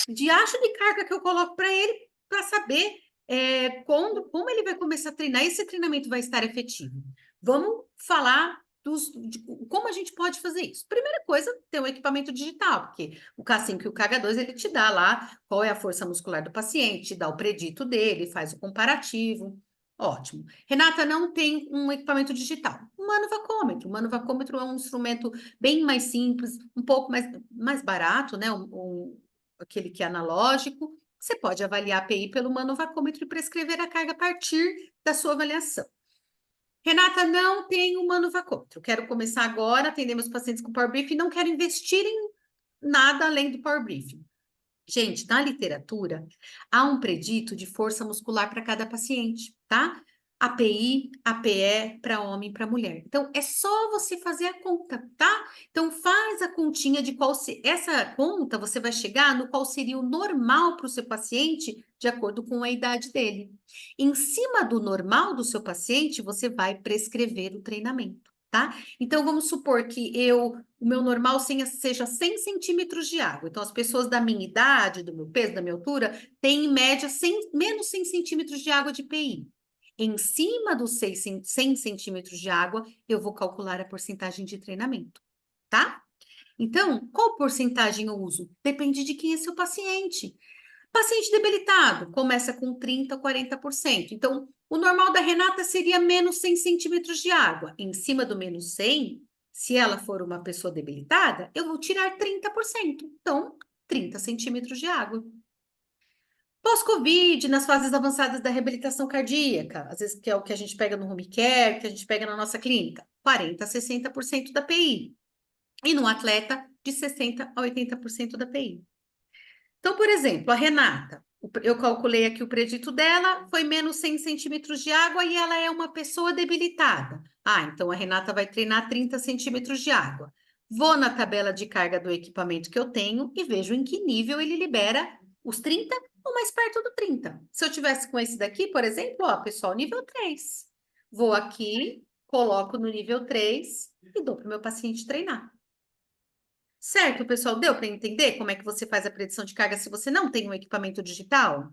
diacho de carga que eu coloco para ele para saber como ele vai começar a treinar? Esse treinamento vai estar efetivo. Vamos falar de como a gente pode fazer isso. Primeira coisa, ter um equipamento digital, porque o K5 e o KH2 ele te dá lá qual é a força muscular do paciente, te dá o predito dele, faz o comparativo. Ótimo. Renata, não tem um equipamento digital. O manovacômetro. O manovacômetro é um instrumento bem mais simples, um pouco mais barato, né? Aquele que é analógico. Você pode avaliar a API pelo manovacômetro e prescrever a carga a partir da sua avaliação. Renata, não tenho manovacômetro. Quero começar agora, atender meus pacientes com Power Brief e não quero investir em nada além do Power Briefing. Gente, na literatura, há um predito de força muscular para cada paciente, tá? API, APE para homem e para mulher. Então, é só você fazer a conta, tá? Então, faz a continha de essa conta você vai chegar no qual seria o normal para o seu paciente, de acordo com a idade dele. Em cima do normal do seu paciente, você vai prescrever o treinamento, tá? Então, vamos supor que o meu normal seja 100 centímetros de água. Então, as pessoas da minha idade, do meu peso, da minha altura, têm em média menos 100 centímetros de água de PI. Em cima dos 100 centímetros de água, eu vou calcular a porcentagem de treinamento, tá? Então, qual porcentagem eu uso? Depende de quem é seu paciente. Paciente debilitado, começa com 30% a 40%. Então, o normal da Renata seria menos 100 centímetros de água. Em cima do menos 100, se ela for uma pessoa debilitada, eu vou tirar 30%. Então, 30 centímetros de água. Pós-Covid, nas fases avançadas da reabilitação cardíaca, às vezes que é o que a gente pega no home care, que a gente pega na nossa clínica, 40 a 60% da PI. E no atleta, de 60 a 80% da PI. Então, por exemplo, a Renata, eu calculei aqui o predito dela, foi menos 100 centímetros de água e ela é uma pessoa debilitada. Ah, então a Renata vai treinar 30 centímetros de água. Vou na tabela de carga do equipamento que eu tenho e vejo em que nível ele libera os 30 ou mais perto do 30. Se eu tivesse com esse daqui, por exemplo, ó, pessoal, nível 3. Vou aqui, coloco no nível 3 e dou para o meu paciente treinar. Certo, pessoal? Deu para entender como é que você faz a predição de carga se você não tem um equipamento digital?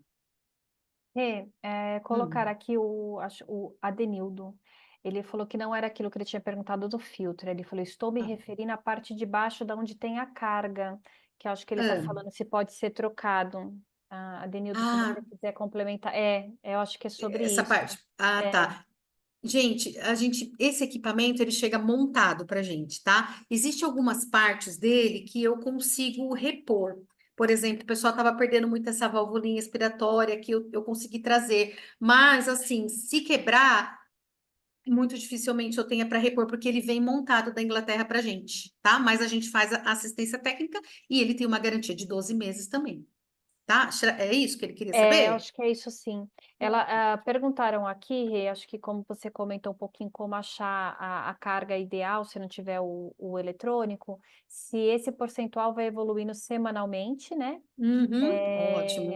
Colocar Hum. aqui o Adenildo. Ele falou que não era aquilo que ele tinha perguntado do filtro. Ele falou: estou me Ah, referindo à parte de baixo da onde tem a carga, que eu acho que ele está ah, falando se pode ser trocado. Ah, Adenildo, se você ah, quiser complementar. Eu acho que é sobre essa isso. parte. Ah, É, tá. Gente, esse equipamento ele chega montado para gente, tá? Existem algumas partes dele que eu consigo repor. Por exemplo, o pessoal estava perdendo muito essa valvulinha expiratória que eu consegui trazer. Mas, assim, se quebrar, muito dificilmente eu tenha para repor, porque ele vem montado da Inglaterra para gente, tá? Mas a gente faz a assistência técnica e ele tem uma garantia de 12 meses também, tá? É isso que ele queria eu saber? acho que é isso sim. Perguntaram aqui, Rê, acho que como você comentou um pouquinho como achar a carga ideal, se não tiver o eletrônico, se esse percentual vai evoluindo semanalmente, né? Uhum, ótimo.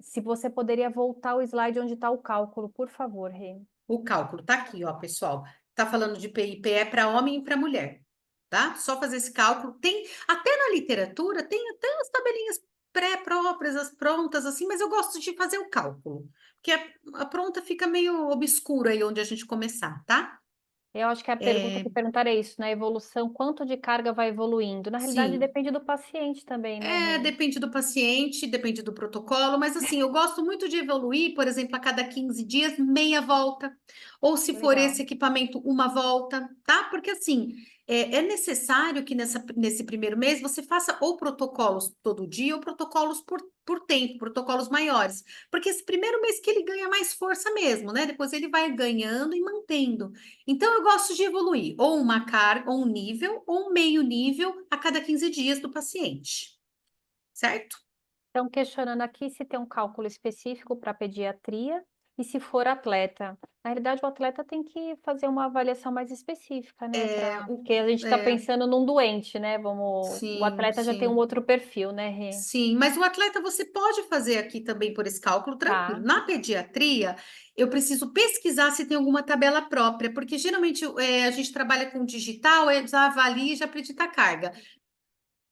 Se você poderia voltar o slide onde está o cálculo, por favor, Rê. O cálculo tá aqui, ó, pessoal. Tá falando de PIP é para homem e para mulher, tá? Só fazer esse cálculo. Tem até na literatura, tem até as tabelinhas pré-próprias, as prontas assim, mas eu gosto de fazer o cálculo, porque a pronta fica meio obscura aí onde a gente começar, tá? Eu acho que a pergunta que perguntaram é isso, na evolução, quanto de carga vai evoluindo? Na realidade, Sim. depende do paciente também, né, Rê? Depende do paciente, depende do protocolo, mas assim, eu gosto muito de evoluir, por exemplo, a cada 15 dias, meia volta, ou se for Legal. esse equipamento, uma volta, tá? Porque assim, é necessário que nesse primeiro mês você faça ou protocolos todo dia ou protocolos por tempo, protocolos maiores, porque esse primeiro mês que ele ganha mais força mesmo, né? Depois ele vai ganhando e mantendo. Então, eu gosto de evoluir ou uma carga, ou um nível, ou um meio nível a cada 15 dias do paciente, certo? Estão questionando aqui se tem um cálculo específico para pediatria e se for atleta. Na realidade, o atleta tem que fazer uma avaliação mais específica, né? Porque a gente está É, pensando num doente, né? O sim, atleta já tem um sim, outro perfil, né, Rê? sim. Mas o atleta você pode fazer aqui também por esse cálculo tranquilo. Tá, Na pediatria, eu preciso pesquisar se tem alguma tabela própria, porque geralmente a gente trabalha com digital, já avalia e já acredita a carga.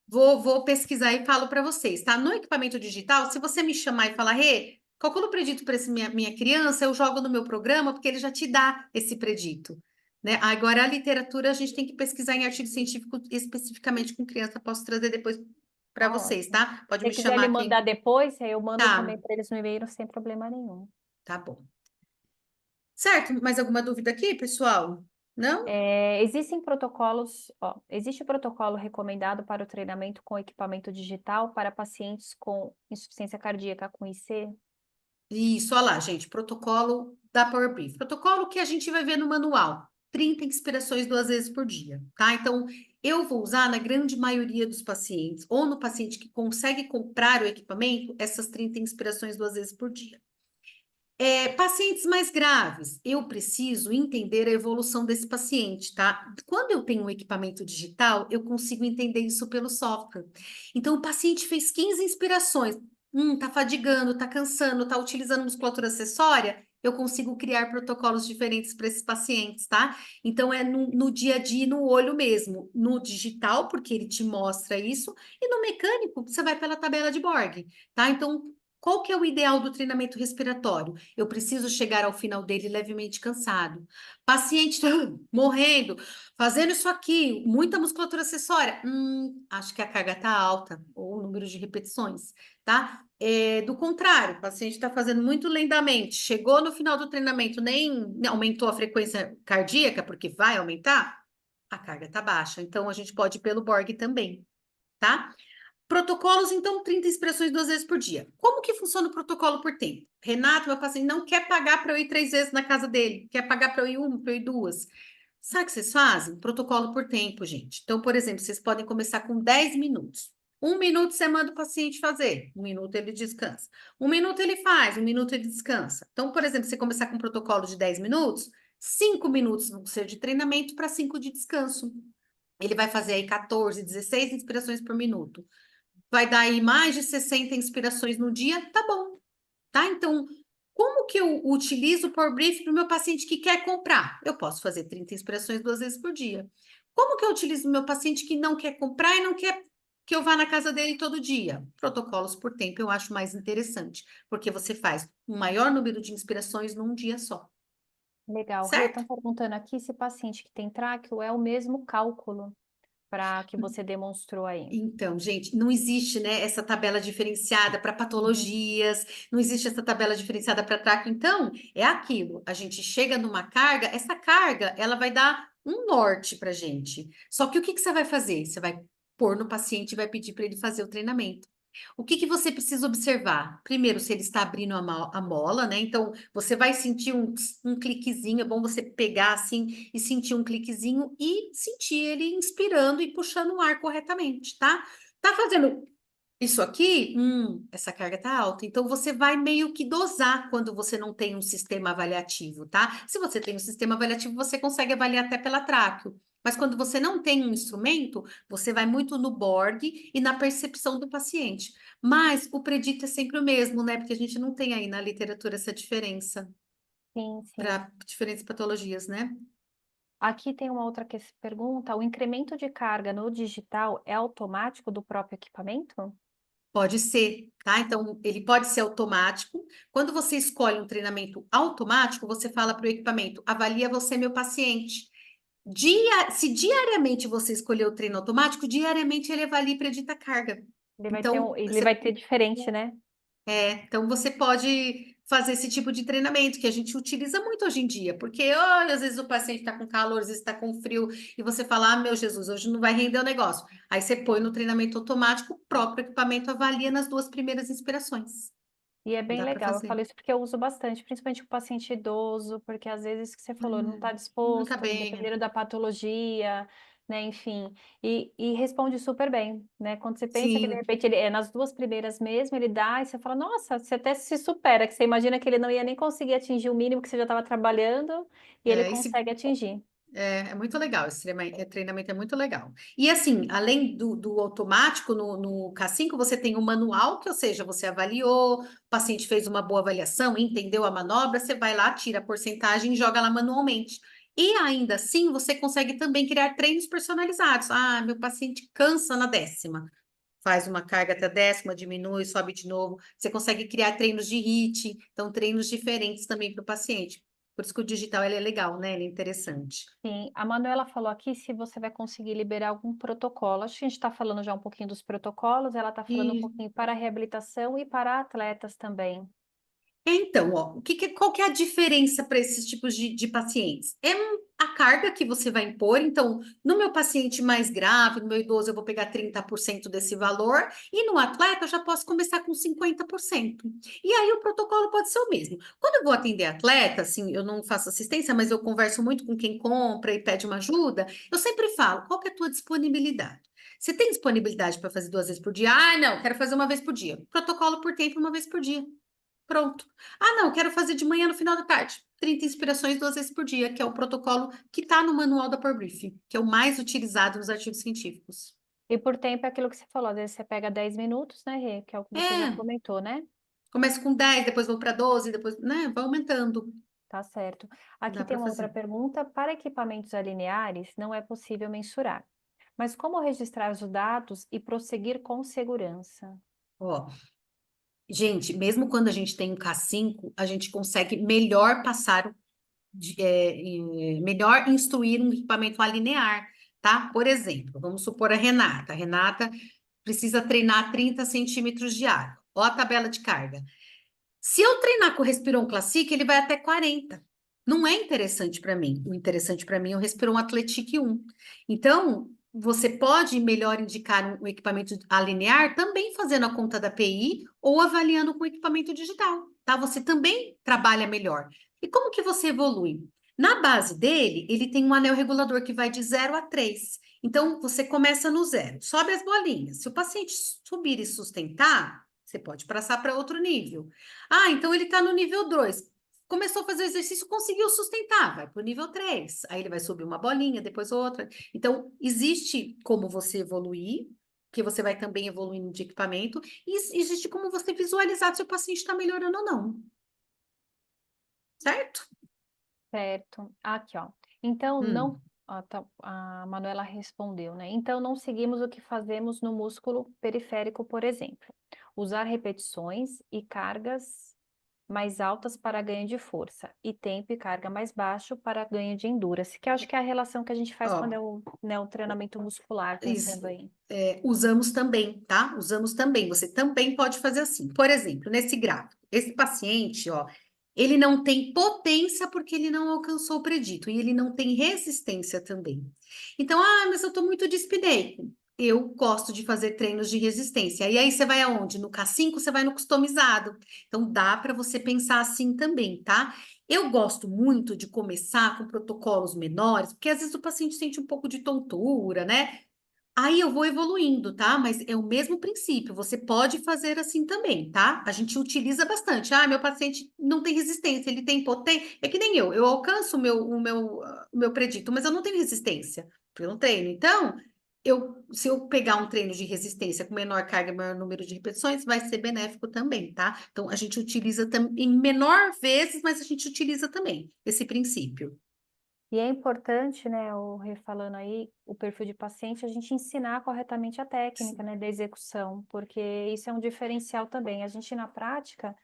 Vou pesquisar e falo para vocês, tá? No equipamento digital, se você me chamar e falar, Rê, calcula o predito para minha criança, eu jogo no meu programa, porque ele já te dá esse predito, né? Agora, a literatura, a gente tem que pesquisar em artigo científico especificamente com criança, posso trazer depois para tá vocês, ótimo. tá? Pode Se me você quiser me chamar mandar aqui. depois, aí eu mando também Tá, para eles no e-mail sem problema nenhum. tá bom. Certo? Mais alguma dúvida aqui, pessoal? Não? Existem protocolos, existe protocolo recomendado para o treinamento com equipamento digital para pacientes com insuficiência cardíaca com IC? Isso, olha lá, gente, protocolo da Power Brief. Protocolo que a gente vai ver no manual. 30 inspirações 2 vezes por dia, tá? Então, eu vou usar na grande maioria dos pacientes, ou no paciente que consegue comprar o equipamento, essas 30 inspirações 2 vezes por dia. Pacientes mais graves, eu preciso entender a evolução desse paciente, tá? Quando eu tenho um equipamento digital, eu consigo entender isso pelo software. Então, o paciente fez 15 inspirações, tá fadigando, tá cansando, tá utilizando musculatura acessória, eu consigo criar protocolos diferentes para esses pacientes, tá? Então, é no dia a dia, no olho mesmo, no digital, porque ele te mostra isso, e no mecânico, você vai pela tabela de Borg, tá? Então, qual que é o ideal do treinamento respiratório? Eu preciso chegar ao final dele levemente cansado. Paciente morrendo, fazendo isso aqui, muita musculatura acessória. Acho que a carga está alta, ou o número de repetições, tá? Do contrário, o paciente está fazendo muito lentamente, chegou no final do treinamento, nem aumentou a frequência cardíaca, porque vai aumentar, a carga está baixa. Então, a gente pode ir pelo Borg também, tá? Protocolos, então, 30 inspirações 2 vezes por dia. Como que funciona o protocolo por tempo? Renato, meu paciente, não quer pagar para eu ir 3 vezes na casa dele, quer pagar para eu ir uma, para eu ir duas. Sabe o que vocês fazem? Protocolo por tempo, gente. Então, por exemplo, vocês podem começar com 10 minutos. 1 minuto você manda o paciente fazer, 1 minuto ele descansa. 1 minuto ele faz, 1 minuto ele descansa. Então, por exemplo, você começar com um protocolo de 10 minutos, 5 minutos vão ser de treinamento para 5 de descanso. Ele vai fazer aí 14, 16 inspirações por minuto. Vai dar aí mais de 60 inspirações no dia, tá bom, tá? Então, como que eu utilizo o Power Brief para o meu paciente que quer comprar? Eu posso fazer 30 inspirações 2 vezes por dia. Como que eu utilizo o meu paciente que não quer comprar e não quer que eu vá na casa dele todo dia? Protocolos por tempo eu acho mais interessante, porque você faz um maior número de inspirações num dia só, Legal. Rê, certo? estão perguntando aqui se paciente que tem tráqueo é o mesmo cálculo para que você demonstrou aí. Então, gente, não existe, né, essa tabela diferenciada para Uhum. patologias, não existe essa tabela diferenciada para trato. Então, é aquilo. A gente chega numa carga, essa carga, ela vai dar um norte para gente. Só que o que que você vai fazer? Você vai pôr no paciente e vai pedir para ele fazer o treinamento. O que que você precisa observar? Primeiro, se ele está abrindo a mola, né? Então, você vai sentir um cliquezinho, é bom você pegar assim e sentir um cliquezinho e sentir ele inspirando e puxando o ar corretamente, tá? Tá fazendo isso aqui? Essa carga tá alta. Então, você vai meio que dosar quando você não tem um sistema avaliativo, tá? Se você tem um sistema avaliativo, você consegue avaliar até pela tráqueo. Mas quando você não tem um instrumento, você vai muito no Borg e na percepção do paciente. Mas o predito é sempre o mesmo, né? Porque a gente não tem aí na literatura essa diferença Sim, sim. para diferentes patologias, né? Aqui tem uma outra pergunta: o incremento de carga no digital é automático do próprio equipamento? Pode ser, tá? Então, ele pode ser automático. Quando você escolhe um treinamento automático, você fala para o equipamento: avalia você, meu paciente. Se diariamente você escolher o treino automático, diariamente ele avalia e predita a carga. Então, Ele vai ter diferente, né? então você pode fazer esse tipo de treinamento que a gente utiliza muito hoje em dia, porque olha, às vezes o paciente está com calor, às vezes está com frio, e você fala: ah, meu Jesus, hoje não vai render o negócio. Aí você põe no treinamento automático, o próprio equipamento avalia nas 2 primeiras inspirações. E é bem Dá para legal. Eu fazer. falo isso porque eu uso bastante, principalmente com paciente idoso, porque às vezes que você falou, não está Não tá disposto, bem. dependendo da patologia, né? Enfim, e responde super bem, né? Quando você pensa que de Sim, repente ele é nas 2 primeiras mesmo, ele dá, e você fala, nossa, você até se supera, que você imagina que ele não ia nem conseguir atingir o mínimo que você já estava trabalhando, e ele e se consegue atingir. É muito legal, esse treinamento é muito legal. E assim, além do automático, no K5, você tem o manual, que ou seja, você avaliou, o paciente fez uma boa avaliação, entendeu a manobra, você vai lá, tira a porcentagem e joga lá manualmente. E ainda assim, você consegue também criar treinos personalizados. Ah, meu paciente cansa na 10ª. Faz uma carga até a 10ª, diminui, sobe de novo. Você consegue criar treinos de HIIT, então treinos diferentes também para o paciente. Por isso que o digital ele é legal, né? Ele é interessante. Sim, a Manuela falou aqui se você vai conseguir liberar algum protocolo. Acho que a gente está falando já um pouquinho dos protocolos, ela está falando um E pouquinho para a reabilitação e para atletas também. então, ó, qual que é a diferença para esses tipos de pacientes? A carga que você vai impor. Então, no meu paciente mais grave, no meu idoso, eu vou pegar 30% desse valor, e no atleta eu já posso começar com 50%. E aí o protocolo pode ser o mesmo. Quando eu vou atender atleta, assim, eu não faço assistência, mas eu converso muito com quem compra e pede uma ajuda, eu sempre falo: qual que é a tua disponibilidade? Você tem disponibilidade para fazer 2 vezes por dia? Ah, não, quero fazer uma vez por dia. Protocolo por tempo, uma vez por dia. Pronto. Ah, não, quero fazer de manhã no final da tarde. 30 inspirações 2 vezes por dia, que é o protocolo que está no manual da Power Brief, que é o mais utilizado nos artigos científicos. E por tempo é aquilo que você falou, às vezes você pega 10 minutos, né, Rê? Que é o que você já É, comentou, né? começo com 10, depois vou para 12, depois, né, vai aumentando. Tá certo. Aqui Dá tem para uma outra fazer. pergunta. Para equipamentos alineares, não é possível mensurar. Mas como registrar os dados e prosseguir com segurança? Ó, gente, mesmo quando a gente tem um K5, a gente consegue melhor passar, melhor instruir um equipamento alinear, tá? Por exemplo, vamos supor a Renata. A Renata precisa treinar 30 centímetros de água. Ó a tabela de carga. Se eu treinar com o Respiron Classic, ele vai até 40. Não é interessante para mim. O interessante para mim é o Respiron Athletic 1. Então, você pode melhor indicar um equipamento alinear também fazendo a conta da PI ou avaliando com equipamento digital, tá? Você também trabalha melhor. E como que você evolui? Na base dele, ele tem um anel regulador que vai de 0 a 3. Então, você começa no 0, sobe as bolinhas. Se o paciente subir e sustentar, você pode passar para outro nível. Ah, então ele está no nível 2. Começou a fazer o exercício, conseguiu sustentar, vai para o nível 3. Aí ele vai subir uma bolinha, depois outra. Então, existe como você evoluir, que você vai também evoluindo de equipamento, e existe como você visualizar se o paciente está melhorando ou não, certo? Certo. Aqui, ó. Então, não. Hum, A Manuela respondeu, né? Então, não seguimos o que fazemos no músculo periférico, por exemplo. Usar repetições e cargas mais altas para ganho de força, e tempo e carga mais baixo para ganho de endurance, que eu acho que é a relação que a gente faz quando ó, é o, né, o treinamento muscular, pensando isso, aí. usamos também, tá? Usamos também. Você também pode fazer assim. Por exemplo, nesse gráfico, esse paciente, ó, ele não tem potência porque ele não alcançou o predito e ele não tem resistência também. Então, mas eu tô muito dispideico. Eu gosto de fazer treinos de resistência. E aí você vai aonde? No K5, você vai no customizado. Então, dá para você pensar assim também, tá? Eu gosto muito de começar com protocolos menores, porque às vezes o paciente sente um pouco de tontura, né? Aí eu vou evoluindo, tá? Mas é o mesmo princípio, você pode fazer assim também, tá? A gente utiliza bastante. Ah, meu paciente não tem resistência, ele tem potência. É que nem eu alcanço o meu predito, mas eu não tenho resistência, porque eu não treino. Então, se eu pegar um treino de resistência com menor carga e maior número de repetições, vai ser benéfico também, tá? Então, a gente utiliza em menor vezes, mas a gente utiliza também esse princípio. E é importante, né, o refalando aí, o perfil de paciente, a gente ensinar corretamente a técnica, né, da execução, porque isso é um diferencial também. A gente, na prática,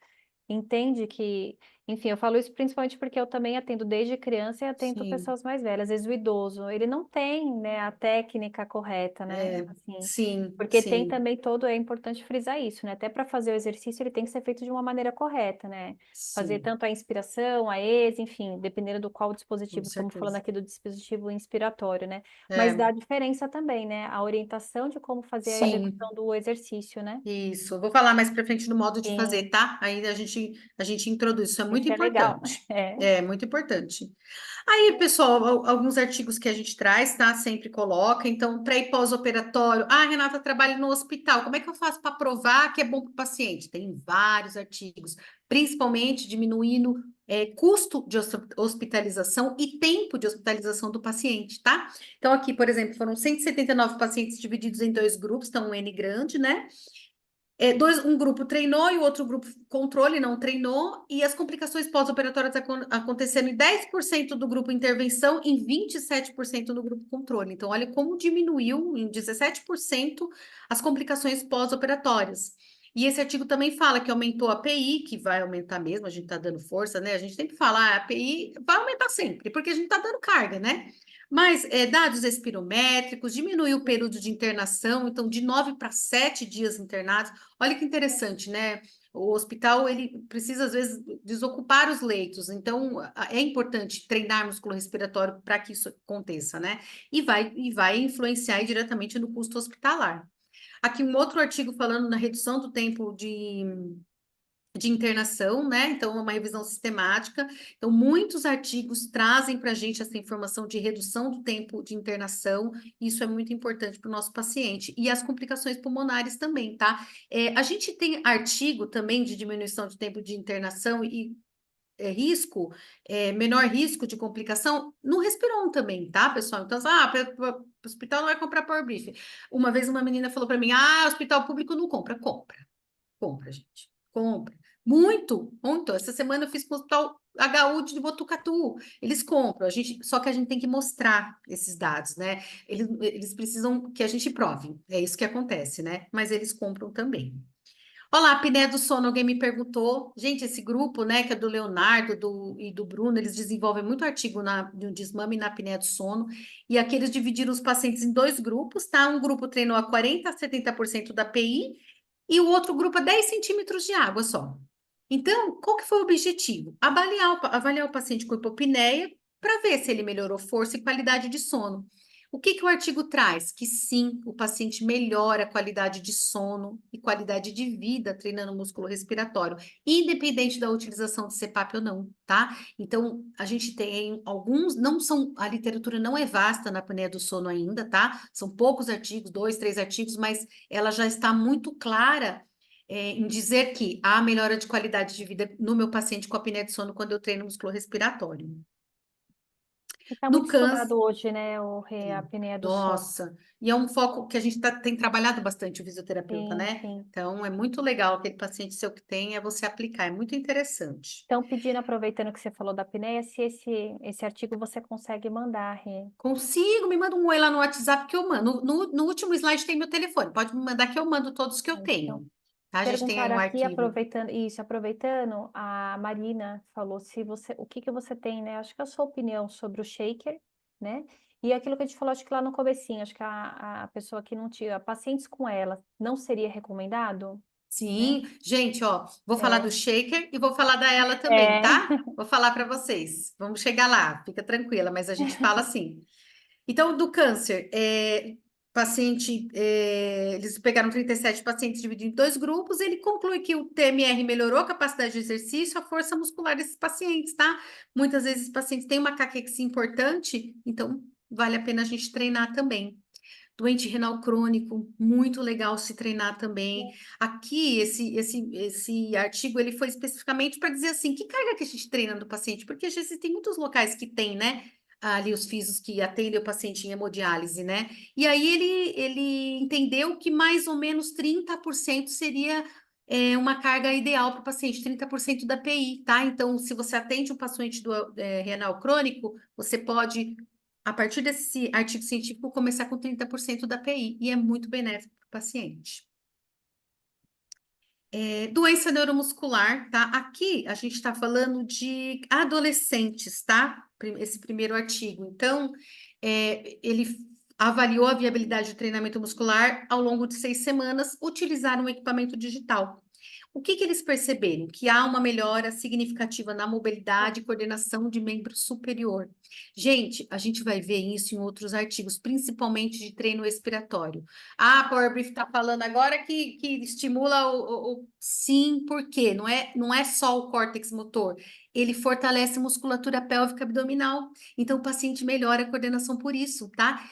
entende que, enfim, eu falo isso principalmente porque eu também atendo desde criança e atendo Sim, pessoas mais velhas. Às vezes o idoso, ele não tem, né, a técnica correta, né? Assim, sim, porque tem sim, também todo, é importante frisar isso, né? Até para fazer o exercício, ele tem que ser feito de uma maneira correta, né? Fazer sim, tanto a inspiração, a ex, enfim, dependendo do qual com dispositivo, estamos falando certeza. aqui do dispositivo inspiratório, né? Mas É, dá diferença também, né? A orientação de como fazer a sim, execução do exercício, né? isso. Eu vou falar mais para frente no modo de fazer, Sim, tá? Aí a gente introduz. Isso é muito isso é legal. importante. É. É muito importante. Aí, pessoal, alguns artigos que a gente traz, tá? Sempre coloca. Então, pré e pós-operatório. Ah, Renata, trabalha no hospital. Como é que eu faço para provar que é bom para o paciente? Tem vários artigos, principalmente diminuindo custo de hospitalização e tempo de hospitalização do paciente, tá? Então, aqui, por exemplo, foram 179 pacientes divididos em dois grupos, então um N grande, né? Um grupo treinou e o outro grupo controle não treinou, e as complicações pós-operatórias aconteceram em 10% do grupo intervenção e em 27% do grupo controle. Então, olha como diminuiu em 17% as complicações pós-operatórias. E esse artigo também fala que aumentou a API, que vai aumentar mesmo, a gente está dando força, né? A gente sempre fala, a API vai aumentar sempre, porque a gente está dando carga, né? Mas dados espirométricos, diminuiu o período de internação, então de 9 para 7 dias internados. Olha que interessante, né? O hospital ele precisa às vezes desocupar os leitos, então é importante treinar músculo respiratório para que isso aconteça, né? E vai influenciar aí diretamente no custo hospitalar. Aqui um outro artigo falando na redução do tempo de internação, né? Então, é uma revisão sistemática. Então, muitos artigos trazem para a gente essa informação de redução do tempo de internação. Isso é muito importante para o nosso paciente. E as complicações pulmonares também, tá? A gente tem artigo também de diminuição de tempo de internação e menor risco de complicação no Respiron também, tá, pessoal? Então, o hospital não vai comprar Power Brief. Uma vez uma menina falou para mim, hospital público não compra. Compra. Compra, gente. Compra. Muito, muito. Essa semana eu fiz com o Hospital HU de Botucatu. Eles compram, só que a gente tem que mostrar esses dados, né? Eles precisam que a gente prove. É isso que acontece, né? Mas eles compram também. Olá, apneia do sono, alguém me perguntou. Gente, esse grupo, né, que é do Leonardo e do Bruno, eles desenvolvem muito artigo no desmame e na apneia do sono. E aqui eles dividiram os pacientes em dois grupos, tá? Um grupo treinou a 40 a 70% da PI e o outro grupo a 10 centímetros de água só. Então, qual que foi o objetivo? Avaliar o paciente com hipopneia para ver se ele melhorou força e qualidade de sono. O que que o artigo traz? Que sim, o paciente melhora a qualidade de sono e qualidade de vida treinando o músculo respiratório, independente da utilização de CPAP ou não, tá? Então, a gente tem alguns, não são, a literatura não é vasta na apneia do sono ainda, tá? São poucos artigos, 2, 3 artigos, mas ela já está muito clara em dizer que há melhora de qualidade de vida no meu paciente com apneia de sono quando eu treino músculo respiratório. Está No muito câncer, estudado hoje, né, a sim. apneia do sono. Nossa, e é um foco que a gente tem trabalhado bastante, o fisioterapeuta, Sim, né? sim. Então, é muito legal aquele paciente seu que tem, é você aplicar, é muito interessante. Então, pedindo, aproveitando que você falou da apneia, se esse artigo você consegue mandar, Rê. Consigo, me manda um oi lá no WhatsApp que eu mando. No último slide tem meu telefone, pode me mandar que eu mando todos que eu Então, tenho. Tá? A gente tem aí perguntaram um aqui, arquivo. aproveitando, a Marina falou se você, o que que você tem, né? Acho que é a sua opinião sobre o shaker, né? E aquilo que a gente falou, acho que lá no comecinho, acho que a pessoa que não tinha, pacientes com ela, não seria recomendado, né? Sim, gente, ó, vou falar do É, shaker e vou falar da ela também, é, tá? Vou falar para vocês. Vamos chegar lá, fica tranquila, mas a gente fala assim. Então, do câncer, eles pegaram 37 pacientes divididos em dois grupos, ele conclui que o TMR melhorou a capacidade de exercício, a força muscular desses pacientes, tá? Muitas vezes os pacientes têm uma caquexia importante, então vale a pena a gente treinar também. Doente renal crônico, muito legal se treinar também. Aqui, esse artigo, ele foi especificamente para dizer assim, que carga que a gente treina do paciente? Porque às vezes tem muitos locais que tem, né? Ali os fisios que atendem o paciente em hemodiálise, né? E aí ele entendeu que mais ou menos 30% seria uma carga ideal para o paciente, 30% da PI, tá? Então, se você atende um paciente do renal crônico, você pode a partir desse artigo científico, começar com 30% da PI, e é muito benéfico para o paciente. Doença neuromuscular, tá? Aqui a gente está falando de adolescentes, tá? Esse primeiro artigo. Então, ele avaliou a viabilidade de treinamento muscular ao longo de 6 semanas, utilizaram um equipamento digital. O que que eles perceberam? Que há uma melhora significativa na mobilidade e coordenação de membro superior. Gente, a gente vai ver isso em outros artigos, principalmente de treino respiratório. Ah, a Power Brief está falando agora que estimula Sim, por quê? Não é só o córtex motor, ele fortalece a musculatura pélvica abdominal. Então, o paciente melhora a coordenação por isso, tá?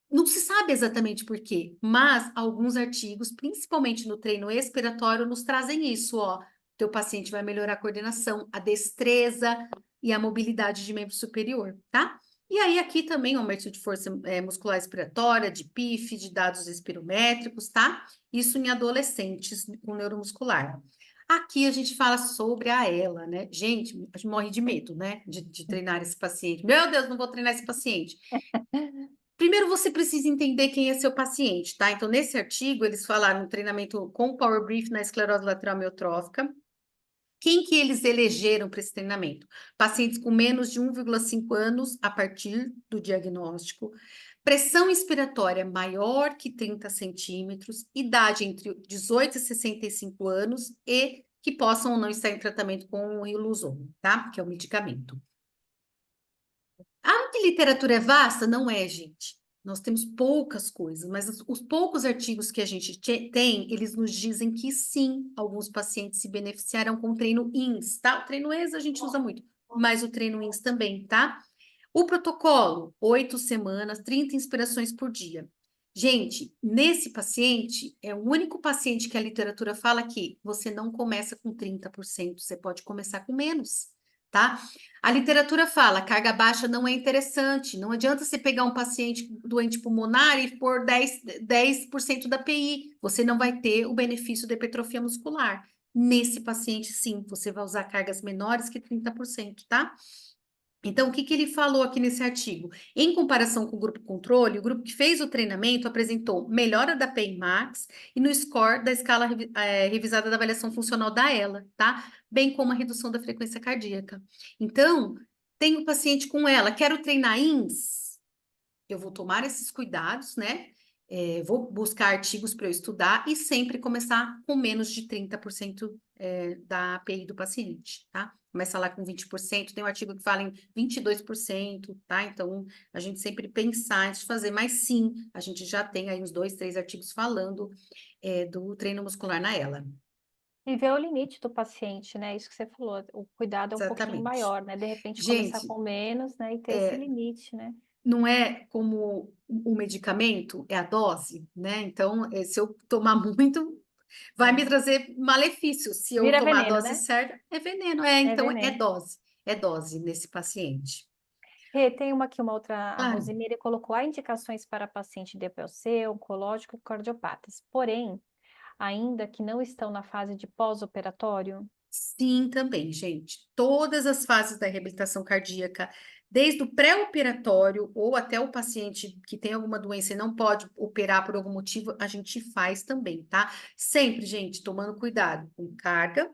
Não se sabe exatamente por quê, mas alguns artigos, principalmente no treino expiratório, nos trazem isso, ó. Teu paciente vai melhorar a coordenação, a destreza e a mobilidade de membro superior, tá? E aí, aqui também, o aumento de força muscular expiratória, de PIF, de dados espirométricos, tá? Isso em adolescentes com neuromuscular. Aqui a gente fala sobre a ela, né? Gente, a gente morre de medo, né? De treinar esse paciente. Meu Deus, não vou treinar esse paciente. Primeiro, você precisa entender quem é seu paciente, tá? Então, nesse artigo, eles falaram no treinamento com Power Brief na esclerose lateral amiotrófica. Quem que eles elegeram para esse treinamento? Pacientes com menos de 1,5 anos a partir do diagnóstico, pressão inspiratória maior que 30 centímetros, idade entre 18 e 65 anos e que possam ou não estar em tratamento com o Riluzon, tá? Que é o medicamento. A literatura é vasta? Não é, gente. Nós temos poucas coisas, mas os poucos artigos que a gente tem, eles nos dizem que sim, alguns pacientes se beneficiaram com o treino INS, tá? O treino ES a gente usa muito, mas o treino INS também, tá? O protocolo, 8 semanas, 30 inspirações por dia. Gente, nesse paciente, é o único paciente que a literatura fala que você não começa com 30%, você pode começar com menos, tá? A literatura fala, carga baixa não é interessante, não adianta você pegar um paciente doente pulmonar e pôr 10% da PI, você não vai ter o benefício da hipertrofia muscular. Nesse paciente, sim, você vai usar cargas menores que 30%, tá? Então, o que que ele falou aqui nesse artigo? Em comparação com o grupo controle, o grupo que fez o treinamento apresentou melhora da PI Max e no score da escala revisada da avaliação funcional da ELA, tá? Bem como a redução da frequência cardíaca. Então, tem o paciente com ela, quero treinar INS? Eu vou tomar esses cuidados, né? Vou buscar artigos para eu estudar e sempre começar com menos de 30% da API do paciente, tá? começa lá com 20%, tem um artigo que fala em 22%, tá? Então, a gente sempre pensar antes de fazer, mas sim, a gente já tem aí uns 2, 3 artigos falando do treino muscular na ela. E ver o limite do paciente, né? Isso que você falou, o cuidado é um pouquinho Exatamente. maior, né? De repente começar Gente, com menos, né? E ter esse limite, né? não é como o medicamento, é a dose, né? Então, se eu tomar muito, vai me É. trazer malefícios. Se eu Vira tomar a veneno, dose né? certa, é veneno. É Então veneno. é dose nesse paciente. Rê, tem uma aqui, uma outra, a Claro. Rosemary colocou há indicações para paciente DPOC, oncológico e cardiopatas, porém, ainda que não estão na fase de pós-operatório. Sim, também, gente. Todas as fases da reabilitação cardíaca, desde o pré-operatório ou até o paciente que tem alguma doença e não pode operar por algum motivo, a gente faz também, tá? Sempre, gente, tomando cuidado com carga,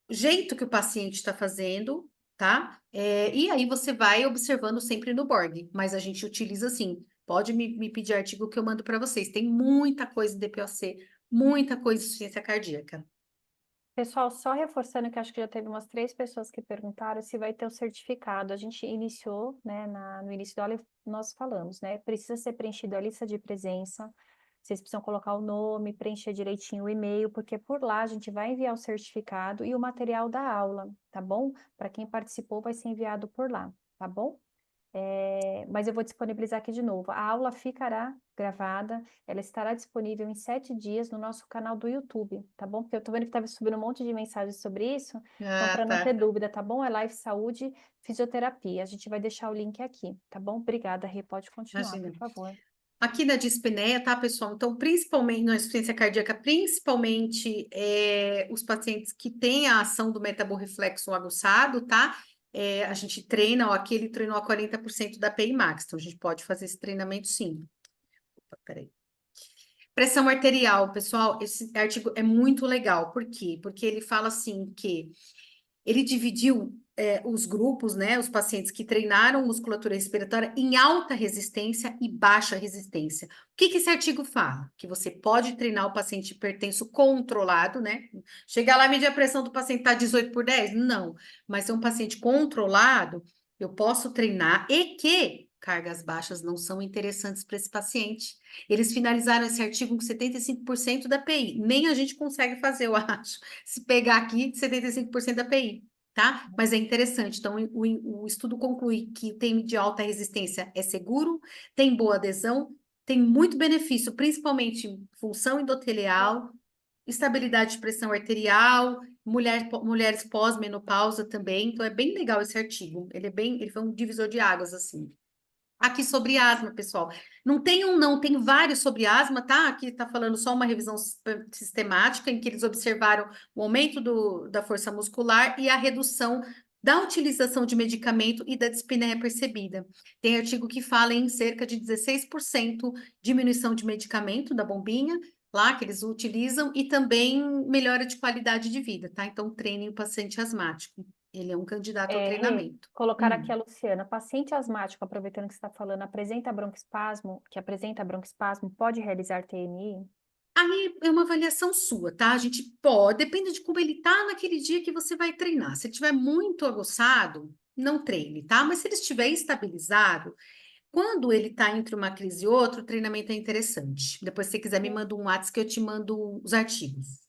jeito que o paciente está fazendo, tá? E aí você vai observando sempre no board, mas a gente utiliza assim. Pode me pedir artigo que eu mando para vocês. Tem muita coisa em DPOC, muita coisa em insuficiência cardíaca. Pessoal, só reforçando que acho que já teve umas 3 pessoas que perguntaram se vai ter o certificado. A gente iniciou, né, no início da aula nós falamos, né, precisa ser preenchida a lista de presença, vocês precisam colocar o nome, preencher direitinho o e-mail, porque por lá a gente vai enviar o certificado e o material da aula, tá bom? Para quem participou vai ser enviado por lá, tá bom? Mas eu vou disponibilizar aqui de novo. A aula ficará gravada, ela estará disponível em 7 dias no nosso canal do YouTube, tá bom? Porque eu tô vendo que estava subindo um monte de mensagens sobre isso, então Ah, para não ter tá. dúvida, tá bom? É Life Saúde Fisioterapia. A gente vai deixar o link aqui, tá bom? Obrigada, Rê. Pode continuar, Imagina. por favor. Aqui na dispneia, tá, pessoal? Então, principalmente na insuficiência cardíaca, principalmente os pacientes que têm a ação do metaborreflexo aguçado, tá? A gente treina, ó, aqui ele treinou a 40% da PI Max, então a gente pode fazer esse treinamento sim. Opa, peraí. Pressão arterial, pessoal, esse artigo é muito legal. Por quê? Porque ele fala assim que ele dividiu os grupos, né, os pacientes que treinaram musculatura respiratória em alta resistência e baixa resistência. O que que esse artigo fala? Que você pode treinar o paciente hipertenso controlado, né? Chegar lá e medir a pressão do paciente tá 18/10? Não. Mas é um paciente controlado, eu posso treinar e que cargas baixas não são interessantes para esse paciente. Eles finalizaram esse artigo com 75% da PI. Nem a gente consegue fazer, eu acho, se pegar aqui 75% da PI, tá? Mas é interessante. Então, o estudo conclui que o TM de alta resistência é seguro, tem boa adesão, tem muito benefício, principalmente função endotelial, estabilidade de pressão arterial, mulheres pós-menopausa também. Então, é bem legal esse artigo. Ele foi um divisor de águas, assim. Aqui sobre asma, pessoal. Não tem um, não, tem vários sobre asma, tá? Aqui está falando só uma revisão sistemática em que eles observaram o aumento da força muscular e a redução da utilização de medicamento e da dispneia percebida. Tem artigo que fala em cerca de 16% diminuição de medicamento da bombinha, lá que eles utilizam, e também melhora de qualidade de vida, tá? Então, treinem o paciente asmático. Ele é um candidato ao Rê, treinamento. colocar aqui a Luciana. Paciente asmático, aproveitando que você está falando, apresenta broncoespasmo, pode realizar TMI? Aí é uma avaliação sua, tá? A gente pode, depende de como ele tá naquele dia que você vai treinar. Se ele estiver muito aguçado, não treine, tá? Mas se ele estiver estabilizado, quando ele tá entre uma crise e outra, o treinamento é interessante. Depois, se você quiser, me manda um WhatsApp que eu te mando os artigos.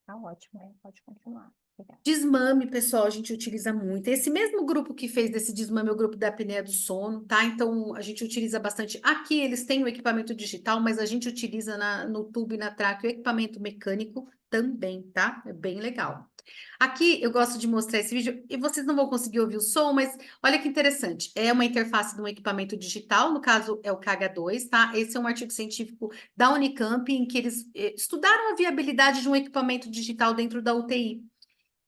Tá ótimo, Rê, pode continuar. Obrigada. Desmame, pessoal, a gente utiliza muito. Esse mesmo grupo que fez desse desmame é o grupo da apneia do sono, tá? Então, a gente utiliza bastante. Aqui eles têm o equipamento digital, mas a gente utiliza no tubo e na traque o equipamento mecânico também, tá? É bem legal. Aqui eu gosto de mostrar esse vídeo e vocês não vão conseguir ouvir o som, mas olha que interessante. É uma interface de um equipamento digital, no caso é o KH2, tá? Esse é um artigo científico da Unicamp em que eles estudaram a viabilidade de um equipamento digital dentro da UTI.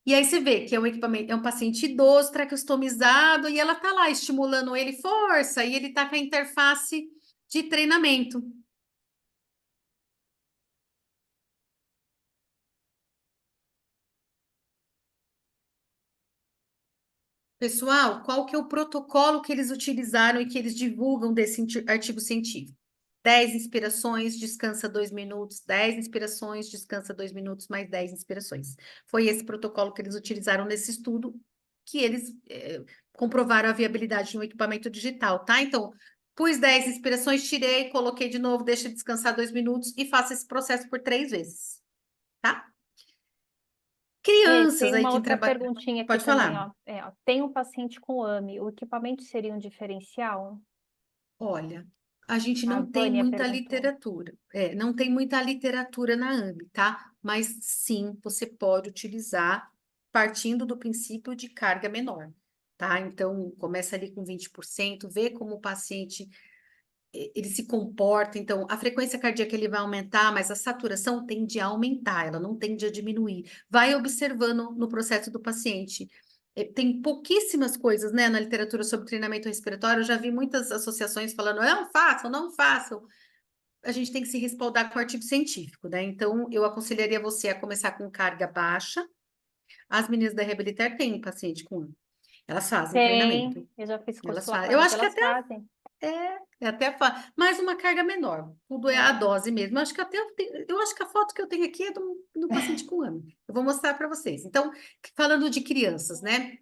E aí você vê que é um equipamento, é um paciente idoso, traqueostomizado, e ela tá lá estimulando ele força, e ele tá com a interface de treinamento. Pessoal, qual que é o protocolo que eles utilizaram e que eles divulgam desse artigo científico? 10 inspirações, descansa 2 minutos, 10 inspirações, descansa 2 minutos, mais 10 inspirações. Foi esse protocolo que eles utilizaram nesse estudo, que eles comprovaram a viabilidade de um equipamento digital, tá? Então, pus 10 inspirações, tirei, coloquei de novo, deixa descansar 2 minutos e faça esse processo por 3 vezes, tá? Crianças Tem aí uma que outra trabalham. perguntinha aqui Pode também, falar. ó. Tem um paciente com AME, o equipamento seria um diferencial? Olha, a gente A não tem Vânia muita perguntou. literatura, não tem muita literatura na AME, tá? Mas sim, você pode utilizar partindo do princípio de carga menor, tá? Então, começa ali com 20%, vê como o paciente ele se comporta. Então, a frequência cardíaca ele vai aumentar, mas a saturação tende a aumentar, ela não tende a diminuir. Vai observando no processo do paciente. Tem pouquíssimas coisas, né, na literatura sobre treinamento respiratório. Eu já vi muitas associações falando, não façam, não façam. A gente tem que se respaldar com artigo científico, né? Então, eu aconselharia você a começar com carga baixa. As meninas da Reabilitar têm paciente com. Elas fazem treinamento. Eu já fiz Elas curso lá com fazem. Eu elas, acho que elas até fazem. mais uma carga menor. Tudo é a É. dose mesmo. Eu acho que eu acho que a foto que eu tenho aqui é do paciente com AME. Eu vou mostrar para vocês. Então, falando de crianças, né?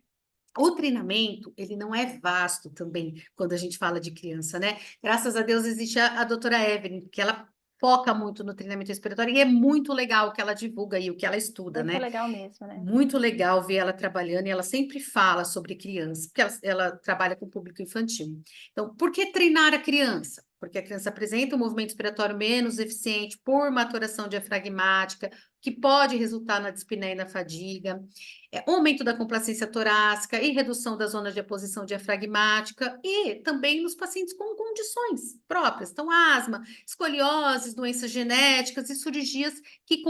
O treinamento, ele não é vasto também quando a gente fala de criança, né? Graças a Deus existe a doutora Evelyn, que ela foca muito no treinamento respiratório e é muito legal o que ela divulga e o que ela estuda, Muito né? legal mesmo, né? Muito legal ver ela trabalhando e ela sempre fala sobre criança, porque ela trabalha com público infantil. Então, por que treinar a criança? Porque a criança apresenta um movimento respiratório menos eficiente por maturação diafragmática, que pode resultar na dispneia e na fadiga, aumento da complacência torácica e redução da zona de aposição diafragmática, e também nos pacientes com condições próprias, então asma, escolioses, doenças genéticas e cirurgias que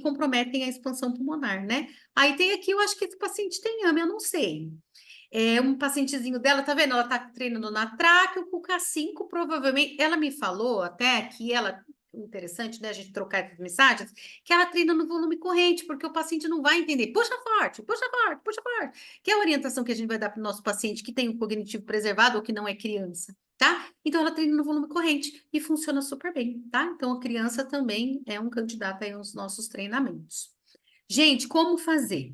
comprometem a expansão pulmonar, né? Aí tem aqui, eu acho que esse paciente tem AME, eu não sei. É um pacientezinho dela, tá vendo? Ela tá treinando na tráqueo com K5, provavelmente. Ela me falou até que ela, interessante, né, a gente trocar essas mensagens, que ela treina no volume corrente, porque o paciente não vai entender. Puxa forte, puxa forte, puxa forte. Que é a orientação que a gente vai dar para o nosso paciente que tem o cognitivo preservado ou que não é criança, tá? Então ela treina no volume corrente e funciona super bem, tá? Então a criança também é um candidato aí aos nossos treinamentos. Gente, como fazer?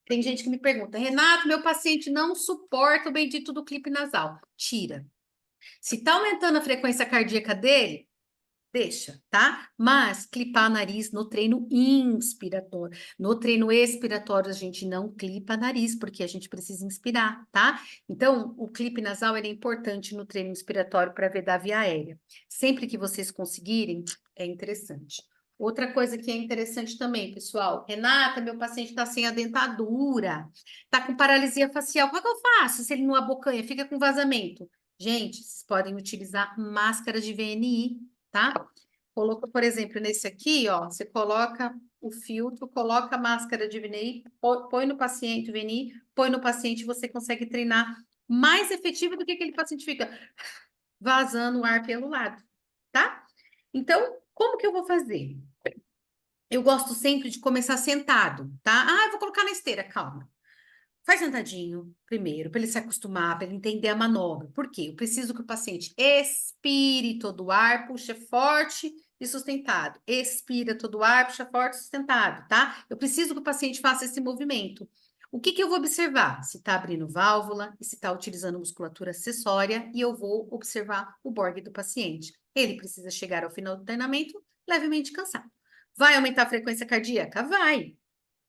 Tem gente que me pergunta, Renato, meu paciente não suporta o bendito do clipe nasal. Tira. Se está aumentando a frequência cardíaca dele, deixa, tá? Mas clipar nariz no treino inspiratório. No treino expiratório, a gente não clipa nariz, porque a gente precisa inspirar, tá? Então, o clipe nasal é importante no treino inspiratório para vedar a via aérea. Sempre que vocês conseguirem, é interessante. Outra coisa que é interessante também, pessoal. Renata, meu paciente está sem a dentadura, está com paralisia facial. O que é que eu faço se ele não abocanha, fica com vazamento? Gente, vocês podem utilizar máscara de VNI, tá? Coloca, por exemplo, nesse aqui, ó, você coloca o filtro, coloca a máscara de VNI, põe no paciente VNI, põe no paciente, você consegue treinar mais efetivo do que aquele paciente fica vazando o ar pelo lado, tá? Então, como que eu vou fazer? Eu gosto sempre de começar sentado, tá? Ah, eu vou colocar na esteira, calma. Faz sentadinho primeiro, para ele se acostumar, para ele entender a manobra. Por quê? Eu preciso que o paciente expire todo o ar, puxa forte e sustentado. Expira todo o ar, puxa forte e sustentado, tá? Eu preciso que o paciente faça esse movimento. O que que eu vou observar? Se está abrindo válvula e se está utilizando musculatura acessória, e eu vou observar o Borg do paciente. Ele precisa chegar ao final do treinamento levemente cansado. Vai aumentar a frequência cardíaca? Vai,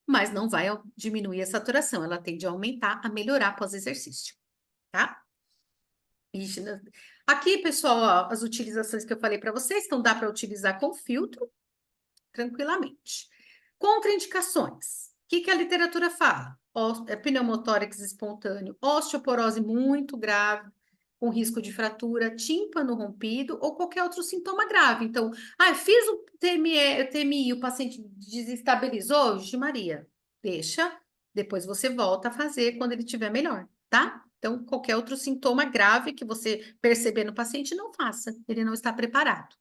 mas não vai diminuir a saturação, ela tende a aumentar, a melhorar após exercício, tá? Ixi, aqui, pessoal, ó, as utilizações que eu falei para vocês, então dá para utilizar com filtro tranquilamente. Contraindicações. O que que a literatura fala? Pneumotórax espontâneo, osteoporose muito grave, com risco de fratura, tímpano rompido ou qualquer outro sintoma grave. Então, fiz o TMI, o paciente desestabilizou, Vixe Maria, deixa, depois você volta a fazer quando ele estiver melhor, tá? Então, qualquer outro sintoma grave que você perceber no paciente, não faça, ele não está preparado.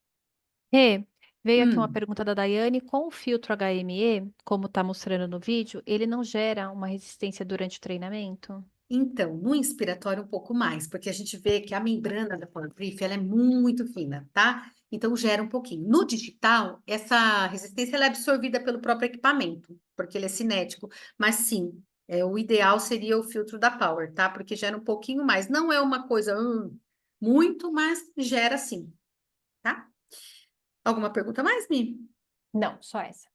Rê, veio aqui uma Hum. pergunta da Daiane. Com o filtro HME, como está mostrando no vídeo, ele não gera uma resistência durante o treinamento? Então, no inspiratório um pouco mais, porque a gente vê que a membrana da Power Brief, ela é muito fina, tá? Então gera um pouquinho. No digital, essa resistência ela é absorvida pelo próprio equipamento, porque ele é cinético. Mas sim, o ideal seria o filtro da Power, tá? Porque gera um pouquinho mais. Não é uma coisa muito, mas gera sim, tá? Alguma pergunta mais, Mi? Não, só essa.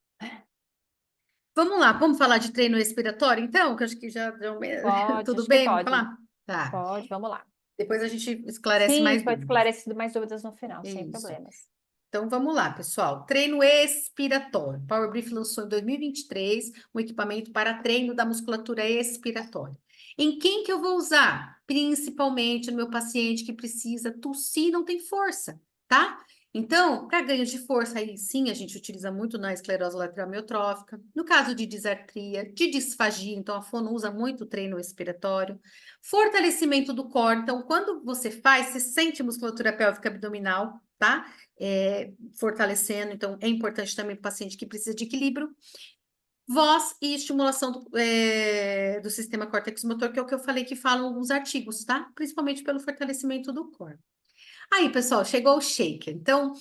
Vamos lá, vamos falar de treino respiratório, então? Que eu acho que já deu Pode, tudo acho que bem? Vamos pode. falar? Tá. Pode, vamos lá. Depois a gente esclarece Sim, mais foi dúvidas. esclarecido mais dúvidas no final, sem Isso. problemas. Então vamos lá, pessoal. Treino expiratório. Power Brief lançou em 2023 um equipamento para treino da musculatura expiratória. Em quem que eu vou usar? Principalmente no meu paciente que precisa tossir e não tem força, tá? Então, para ganho de força, aí sim, a gente utiliza muito na esclerose lateral amiotrófica. No caso de disartria, de disfagia, então a fono usa muito o treino expiratório. Fortalecimento do core. Então, quando você faz, você sente musculatura pélvica abdominal, tá? Fortalecendo, então é importante também para o paciente que precisa de equilíbrio. Voz e estimulação do sistema córtex motor, que é o que eu falei que falam alguns artigos, tá? Principalmente pelo fortalecimento do core. Aí, pessoal, chegou o shaker. Então,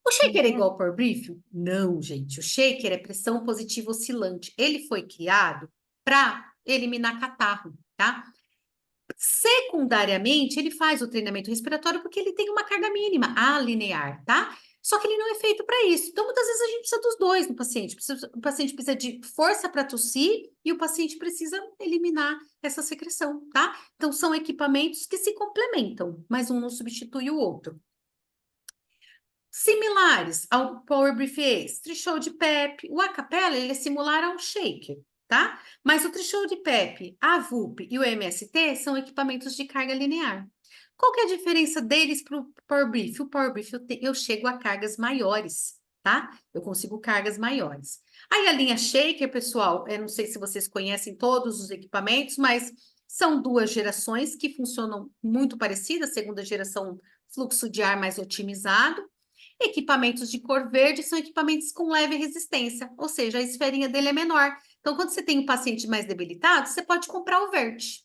o shaker é igual ao Power Brief? Não, gente. O shaker é pressão positiva oscilante. Ele foi criado para eliminar catarro, tá? Secundariamente, ele faz o treinamento respiratório porque ele tem uma carga mínima, alinear, tá? Só que ele não é feito para isso. Então, muitas vezes a gente precisa dos dois no paciente. O paciente precisa de força para tossir e o paciente precisa eliminar essa secreção, tá? Então, são equipamentos que se complementam, mas um não substitui o outro. Similares ao Power Brief Ace, Threshold PEP, o Acapella, ele é similar ao Shaker, tá? Mas o Threshold PEP, a VUP e o MST são equipamentos de carga linear. Qual que é a diferença deles para o Power Brief? O Power Brief eu chego a cargas maiores, tá? Eu consigo cargas maiores. Aí a linha Shaker, pessoal, eu não sei se vocês conhecem todos os equipamentos, mas são duas gerações que funcionam muito parecidas, segunda geração, fluxo de ar mais otimizado. Equipamentos de cor verde são equipamentos com leve resistência, ou seja, a esferinha dele é menor. Então, quando você tem um paciente mais debilitado, você pode comprar o verde.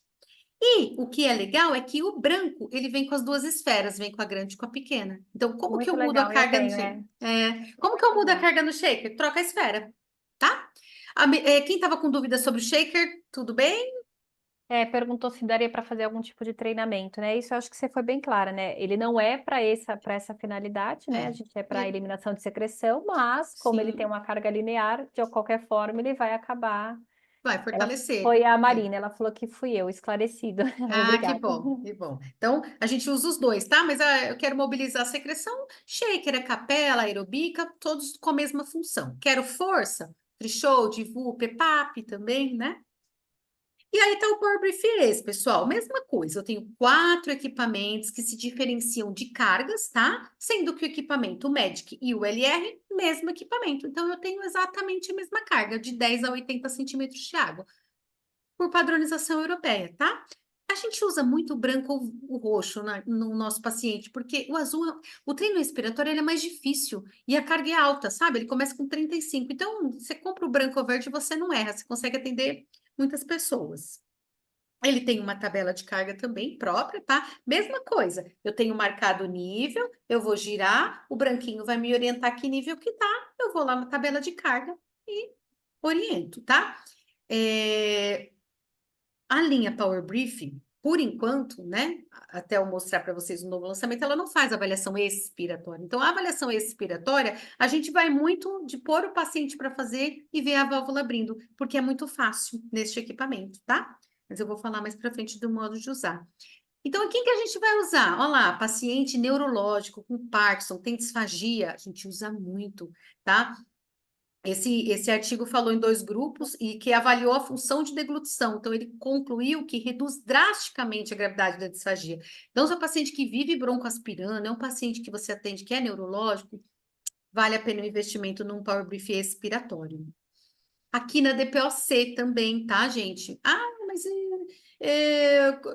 E o que é legal é que o branco, ele vem com as duas esferas, vem com a grande e com a pequena. Então, como que Muito eu mudo a legal, eu carga no tenho, shaker? é. Como que eu mudo a carga no shaker? Troca a esfera, tá? Quem estava com dúvida sobre o shaker, tudo bem? Perguntou se daria para fazer algum tipo de treinamento, né? Isso eu acho que você foi bem clara, né? Ele não é para essa finalidade, né? A gente é para eliminação de secreção, mas como ele tem Sim, uma carga linear, de qualquer forma ele vai acabar. vai Ela fortalecer. foi a Marina, ela falou que fui eu, esclarecido. Ah, que Obrigada. bom, que bom. Então, a gente usa os dois, tá? Mas eu quero mobilizar a secreção, shaker, a capela, aerobica, todos com a mesma função. Quero força, threshold, VUP, PAP também, né? E aí tá o Power Brief Ace, pessoal. Mesma coisa, eu tenho 4 equipamentos que se diferenciam de cargas, tá? Sendo que o equipamento o Magic e o LR, mesmo equipamento. Então, eu tenho exatamente a mesma carga, de 10 a 80 centímetros de água, por padronização europeia, tá? A gente usa muito o branco ou o roxo no nosso paciente, porque o azul, o treino respiratório ele é mais difícil e a carga é alta, sabe? Ele começa com 35. Então, você compra o branco ou verde, você não erra, você consegue atender muitas pessoas. Ele tem uma tabela de carga também própria, tá? Mesma coisa, eu tenho marcado o nível, eu vou girar, o branquinho vai me orientar que nível que tá, eu vou lá na tabela de carga e oriento, tá? É, a linha Power Briefing, por enquanto, né, até eu mostrar para vocês o novo lançamento, ela não faz avaliação expiratória. Então, a avaliação expiratória, a gente vai muito de pôr o paciente para fazer e ver a válvula abrindo, porque é muito fácil neste equipamento, tá? Mas eu vou falar mais para frente do modo de usar. Então, quem que a gente vai usar? Olha lá, paciente neurológico com Parkinson, tem disfagia, a gente usa muito, tá? Esse artigo falou em 2 grupos e que avaliou a função de deglutição. Então, ele concluiu que reduz drasticamente a gravidade da disfagia. Então, se é um paciente que vive broncoaspirando, é um paciente que você atende que é neurológico, vale a pena o investimento num Power Brief expiratório. Aqui na DPOC também, tá, gente? Ah, mas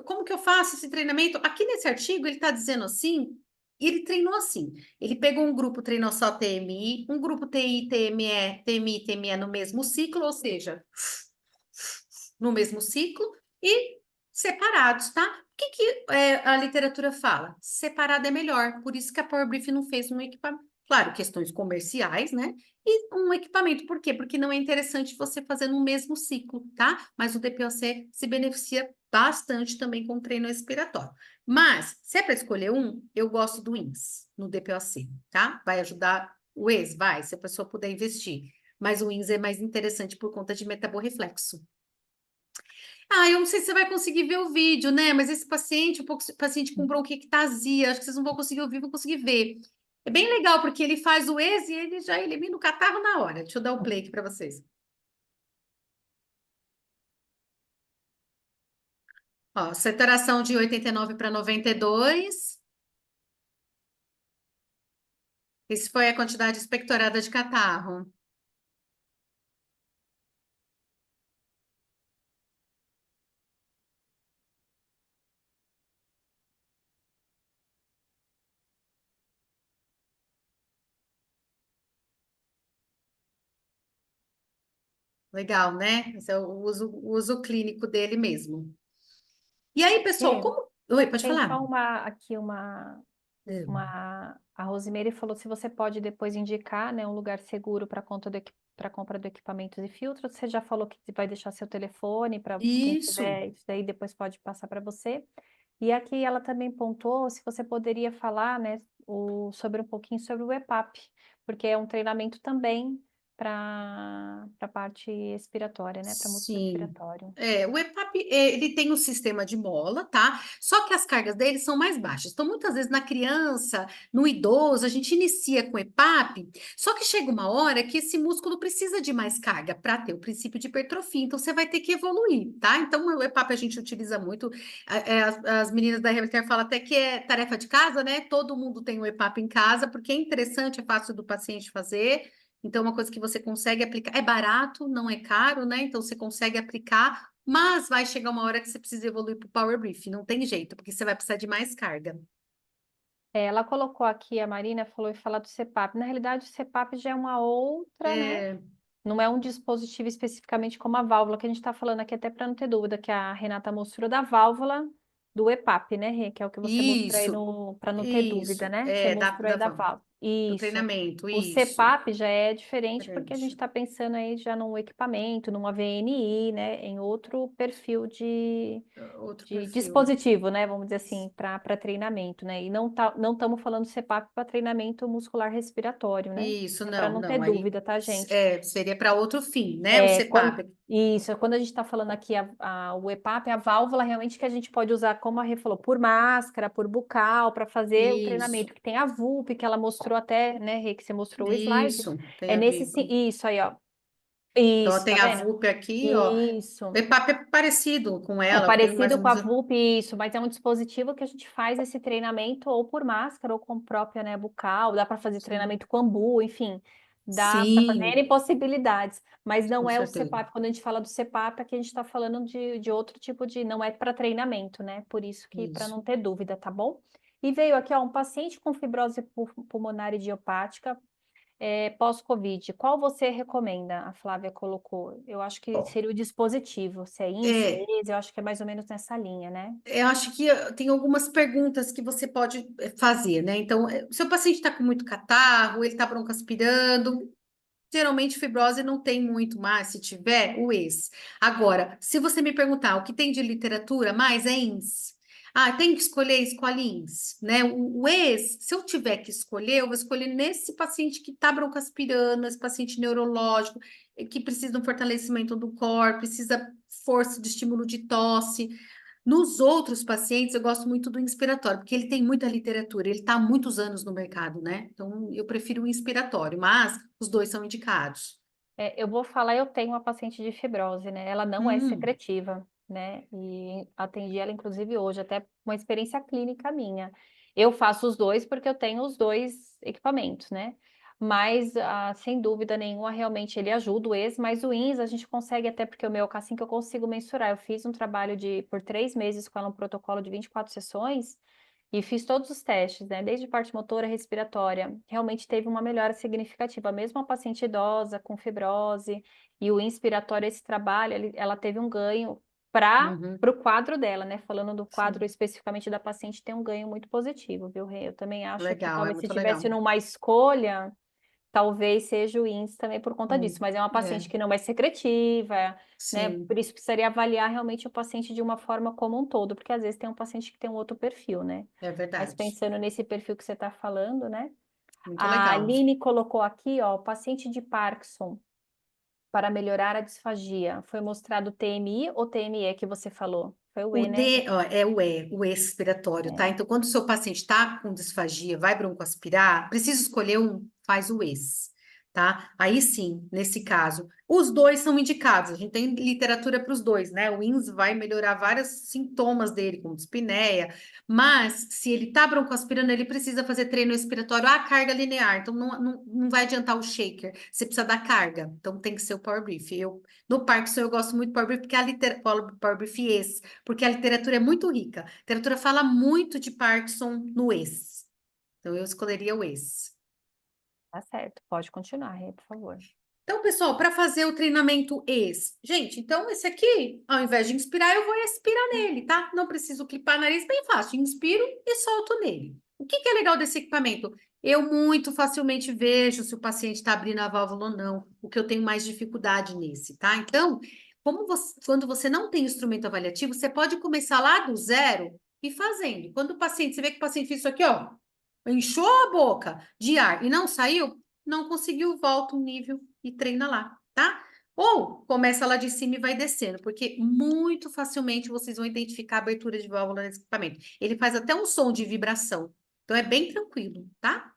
como que eu faço esse treinamento? Aqui nesse artigo, ele está dizendo assim, e ele treinou assim. Ele pegou um grupo, treinou só TMI, um grupo TI, TME, TMI, TME no mesmo ciclo, ou seja, no mesmo ciclo, e separados, tá? O que a literatura fala? Separado é melhor, por isso que a Power Brief não fez um equipamento. Claro, questões comerciais, né? E um equipamento, por quê? Porque não é interessante você fazer no mesmo ciclo, tá? Mas o DPOC se beneficia bastante também com o treino respiratório. Mas, se é para escolher um, eu gosto do INS no DPOC, tá? Vai ajudar o ex, vai, se a pessoa puder investir. Mas o INS é mais interessante por conta de metaborreflexo. Ah, eu não sei se você vai conseguir ver o vídeo, né? Mas esse paciente, um pouco, paciente com bronquiectasia, acho que vocês não vão conseguir ouvir, vão conseguir ver. É bem legal, porque ele faz o ex e ele já elimina o catarro na hora. Deixa eu dar o play aqui para vocês. Ó, saturação de 89 para 92. Isso foi a quantidade expectorada de catarro. Legal, né? Esse é o uso clínico dele mesmo. E aí, pessoal, É, como. Oi, pode tem falar. só a Rosemary falou se você pode depois indicar, né, um lugar seguro para conta para compra de equipamentos e filtros. Você já falou que vai deixar seu telefone para quem Isso. tiver, isso daí depois pode passar para você. E aqui ela também pontuou se você poderia falar, né, sobre um pouquinho sobre o EPAP, porque é um treinamento também para a parte expiratória, né, para músculo Sim. respiratório. É, o EPAP, ele tem um sistema de mola, tá? Só que as cargas dele são mais baixas. Então, muitas vezes, na criança, no idoso, a gente inicia com EPAP, só que chega uma hora que esse músculo precisa de mais carga para ter o princípio de hipertrofia. Então, você vai ter que evoluir, tá? Então, o EPAP a gente utiliza muito. As meninas da Reabilitar falam até que é tarefa de casa, né? Todo mundo tem o EPAP em casa, porque é interessante, é fácil do paciente fazer. Então, é uma coisa que você consegue aplicar, é barato, não é caro, né? Então, você consegue aplicar, mas vai chegar uma hora que você precisa evoluir para o Power Brief, não tem jeito, porque você vai precisar de mais carga. Ela colocou aqui, a Marina falou e falar do CPAP. Na realidade, o CPAP já é uma outra, né? É, Não é um dispositivo especificamente como a válvula que a gente está falando aqui, até para não ter dúvida, que a Renata mostrou da válvula do EPAP, né, Rê? Que é o que você mostrou aí isso, no, para não ter dúvida, isso, né? Você mostrou aí da da van, válvula. do Isso. treinamento, O isso. CPAP já é diferente porque a gente Diferente. está pensando aí já num equipamento, numa VNI, né? Em outro perfil Outro de perfil. dispositivo, né? Vamos dizer assim, para treinamento, né? E não estamos falando CPAP para treinamento muscular respiratório, né? Isso, É para não, não ter não, aí dúvida, tá, gente? seria para outro fim, né? O CPAP. Isso, quando a gente está falando aqui o EPAP, a válvula realmente que a gente pode usar, como a Rê falou, por máscara, por bucal, para fazer o Isso, treinamento, que tem a VUP, que ela mostrou até, né, Rê, que você mostrou o slide. isso, tem É a nesse, ver. isso aí, ó. Então, Isso, tá tem a vendo? VUP aqui, ó. O Isso. EPAP é parecido com É ela, tem mais parecido ou com a menos. VUP, isso, mas é um dispositivo que a gente faz esse treinamento ou por máscara ou com própria, né, bucal, dá para fazer Sim, treinamento com ambu, enfim, dá para fazer sim, N possibilidades, mas com não é o certeza. CPAP. Quando a gente fala do CPAP, aqui a gente está falando de outro tipo de, não é para treinamento, né? Por isso que, para Isso. não ter dúvida, tá bom? E veio aqui, ó, um paciente com fibrose pulmonar idiopática, pós-Covid, qual você recomenda? A Flávia colocou. Eu acho que Ó, seria o dispositivo, se é INSS, é, eu acho que é mais ou menos nessa linha, né? eu acho que tem algumas perguntas que você pode fazer, né? Então, seu paciente está com muito catarro, ele está broncoaspirando, geralmente fibrose não tem muito mais, se tiver, o ex. Agora, se você me perguntar o que tem de literatura, mais é INS. Ah, tem que escolher, escolhe INS, né? O ex, se eu tiver que escolher, eu vou escolher nesse paciente que está broncoaspirando, esse paciente neurológico, que precisa de um fortalecimento do core, precisa força de estímulo de tosse. Nos outros pacientes, eu gosto muito do inspiratório, porque ele tem muita literatura, ele está há muitos anos no mercado, né? Então, eu prefiro o inspiratório, mas os dois são indicados. Eu vou falar, eu tenho uma paciente de fibrose, né? Ela não é Hum, secretiva, né? E atendi ela, inclusive, hoje, até uma experiência clínica minha. Eu faço os dois porque eu tenho os dois equipamentos, né? Mas, sem dúvida nenhuma, realmente ele ajuda o ex, mas o INS a gente consegue, até porque o meu, assim que eu consigo mensurar. Eu fiz um trabalho por 3 meses com ela, um protocolo de 24 sessões, e fiz todos os testes, né? Desde parte motora, respiratória. Realmente teve uma melhora significativa. Mesmo a paciente idosa com fibrose e o inspiratório, esse trabalho, ela teve um ganho para Uhum. o quadro dela, né? Falando do quadro Sim. especificamente da paciente, tem um ganho muito positivo, viu, Rê? Eu também acho que Legal, é talvez se muito tivesse legal. numa escolha, talvez seja o índice também por conta disso, mas é uma É, paciente que não é secretiva, né? sim, Por isso precisaria avaliar realmente o paciente de uma forma como um todo, porque às vezes tem um paciente que tem um outro perfil, né? é Mas verdade. pensando nesse perfil que você está falando, né? Muito A legal. Aline colocou aqui, ó, paciente de Parkinson para melhorar a disfagia. Foi mostrado TMI ou TME que você falou? Foi o O E, né? D, ó, é o E expiratório, tá? É. Então, quando o seu paciente está com disfagia, vai broncoaspirar, precisa escolher um, faz o ES, tá? Aí sim, nesse caso, os dois são indicados, a gente tem literatura para os dois, né? O INS vai melhorar vários sintomas dele, como dispneia, mas se ele está broncoaspirando, ele precisa fazer treino expiratório à carga linear, então não vai adiantar o shaker, você precisa dar carga, então tem que ser o Power Brief. No Parkinson, eu gosto muito do Power Brief, porque Power Brief ES, porque a literatura é muito rica. A literatura fala muito de Parkinson no ex. Então, eu escolheria o ex. Tá certo. Pode continuar, Rê, por favor. Então, pessoal, para fazer o treinamento ex, gente, então esse aqui, ao invés de inspirar, eu vou expirar nele, tá? Não preciso clipar nariz, bem fácil. Inspiro e solto nele. O que que é legal desse equipamento? Eu muito facilmente vejo se o paciente está abrindo a válvula ou não, o que eu tenho mais dificuldade nesse, tá? Então, quando você não tem instrumento avaliativo, você pode começar lá do zero e fazendo. Quando o paciente, você vê que o paciente fez isso aqui, ó, inchou a boca de ar e não saiu, não conseguiu, volta um nível e treina lá, tá? Ou começa lá de cima e vai descendo, porque muito facilmente vocês vão identificar a abertura de válvula nesse equipamento. Ele faz até um som de vibração, então é bem tranquilo, tá?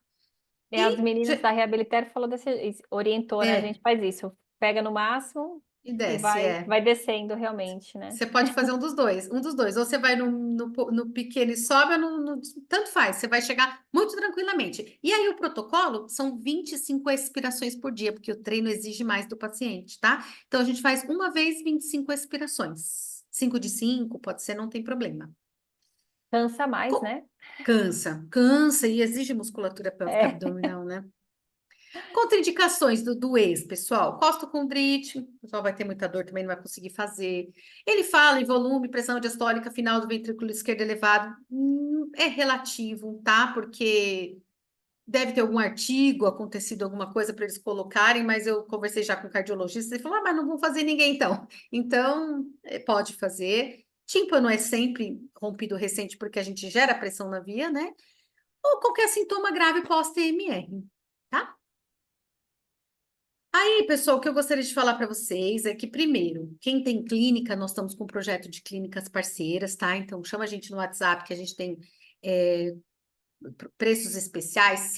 E as E, meninas da Reabilitar falou orientou, né? A gente é, faz isso. Pega no máximo e e desce, vai descendo realmente, né? Você pode fazer um dos dois. Ou você vai no pequeno e sobe, ou tanto faz. Você vai chegar muito tranquilamente. E aí, o protocolo são 25 expirações por dia, porque o treino exige mais do paciente, tá? Então, a gente faz uma vez 25 expirações. 5 de 5, pode ser, não tem problema. Cansa mais, Co- né? Cansa e exige musculatura pélvica É. abdominal, né? Contraindicações do ex, pessoal. Costocondrite, o pessoal vai ter muita dor, também não vai conseguir fazer. Ele fala em volume, pressão diastólica final do ventrículo esquerdo elevado. É relativo, tá? Porque deve ter algum artigo, acontecido alguma coisa para eles colocarem, mas eu conversei já com o cardiologista e falou: ah, mas não vão fazer ninguém então. Então, pode fazer. Tímpano é sempre rompido recente porque a gente gera pressão na via, né? Ou qualquer sintoma grave pós-TMR, tá? Aí, pessoal, o que eu gostaria de falar para vocês é que, primeiro, quem tem clínica, nós estamos com um projeto de clínicas parceiras, tá? Então, chama a gente no WhatsApp, que a gente tem é, preços especiais,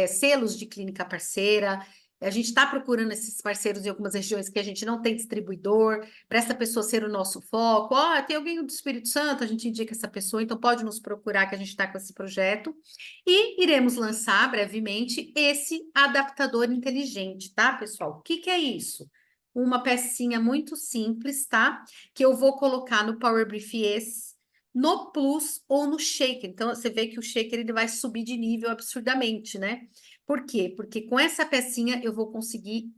selos de clínica parceira. A gente está procurando esses parceiros em algumas regiões que a gente não tem distribuidor, para essa pessoa ser o nosso foco. Ó, tem alguém do Espírito Santo, a gente indica essa pessoa, então pode nos procurar que a gente está com esse projeto. E iremos lançar brevemente esse adaptador inteligente, tá, pessoal? O que que é isso? Uma pecinha muito simples, tá? Que eu vou colocar no Power Brief S no plus ou no shaker. Então, você vê que o shaker ele vai subir de nível absurdamente, né? Por quê? Porque com essa pecinha eu vou conseguir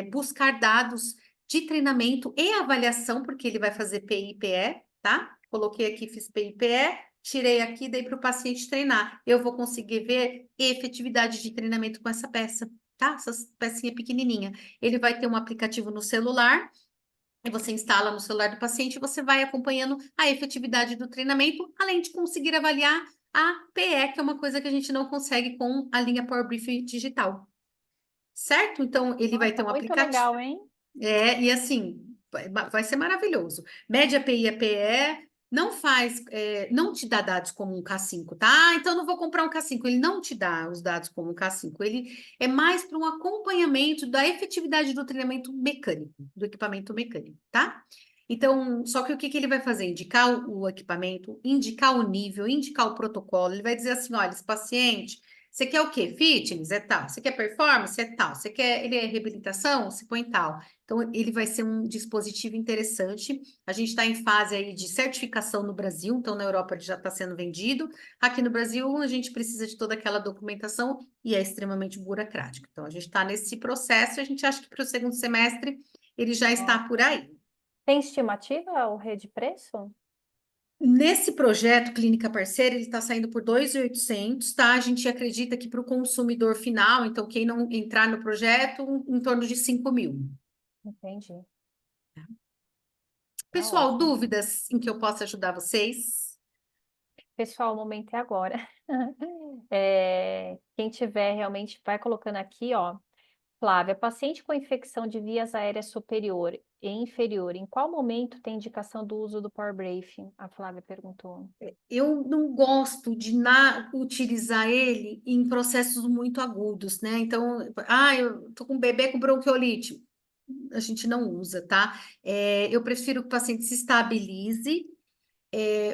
buscar dados de treinamento e avaliação, porque ele vai fazer PI e PE, tá? Coloquei aqui, fiz PI e PE, tirei aqui, dei para o paciente treinar. Eu vou conseguir ver efetividade de treinamento com essa peça, tá? Essa pecinha pequenininha. Ele vai ter um aplicativo no celular e você instala no celular do paciente e você vai acompanhando a efetividade do treinamento, além de conseguir avaliar a PE, que é uma coisa que a gente não consegue com a linha Power Brief digital. Certo? Então, ele vai ter Nossa, um muito aplicativo. legal, hein? E assim, vai ser maravilhoso. Mede API a PE, não faz, não te dá dados como um K5, tá? Ah, então não vou comprar um K5. Ele não te dá os dados como um K5. Ele é mais para um acompanhamento da efetividade do treinamento mecânico, do equipamento mecânico, tá? Então, só que o que que ele vai fazer? Indicar o equipamento, indicar o nível, indicar o protocolo. Ele vai dizer assim: olha, esse paciente. Você quer o quê? Fitness? É tal. Você quer performance? É tal. Você quer ele é reabilitação? Se põe tal. Então, ele vai ser um dispositivo interessante. A gente está em fase aí de certificação no Brasil, então na Europa ele já está sendo vendido. Aqui no Brasil, a gente precisa de toda aquela documentação e é extremamente burocrático. Então, a gente está nesse processo e a gente acha que para o segundo semestre ele já está por Nossa, aí. Tem estimativa o rede preço? Nesse projeto Clínica Parceira, ele está saindo por 2.800, tá? A gente acredita que para o consumidor final, então quem não entrar no projeto, em torno de 5.000. Entendi. Tá Pessoal, ótimo. dúvidas em que eu possa ajudar vocês? Pessoal, o momento é agora. Quem tiver realmente vai colocando aqui, ó. Flávia, paciente com infecção de vias aéreas superior e inferior, em qual momento tem indicação do uso do Power Briefing? A Flávia perguntou. Eu não gosto de utilizar ele em processos muito agudos, né? Então, eu tô com um bebê com bronquiolite. A gente não usa, tá? Eu prefiro que o paciente se estabilize,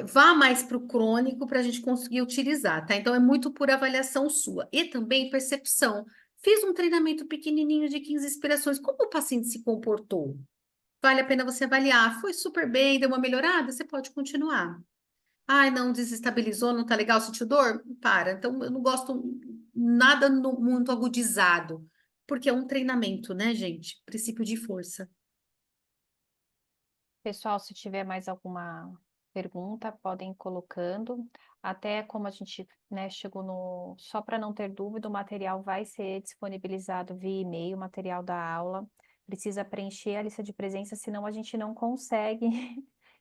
vá mais para o crônico para a gente conseguir utilizar, tá? Então, é muito por avaliação sua. E também percepção. Fiz um treinamento pequenininho de 15 inspirações. Como o paciente se comportou? Vale a pena você avaliar. Foi super bem, deu uma melhorada? Você pode continuar. Ai, não, desestabilizou, não tá legal, sentiu dor? Para. Então, eu não gosto nada muito agudizado, porque é um treinamento, né, gente? Princípio de força. Pessoal, se tiver mais alguma pergunta, podem ir colocando. Até como a gente, né, chegou no. Só para não ter dúvida, o material vai ser disponibilizado via e-mail, o material da aula. Precisa preencher a lista de presença, senão a gente não consegue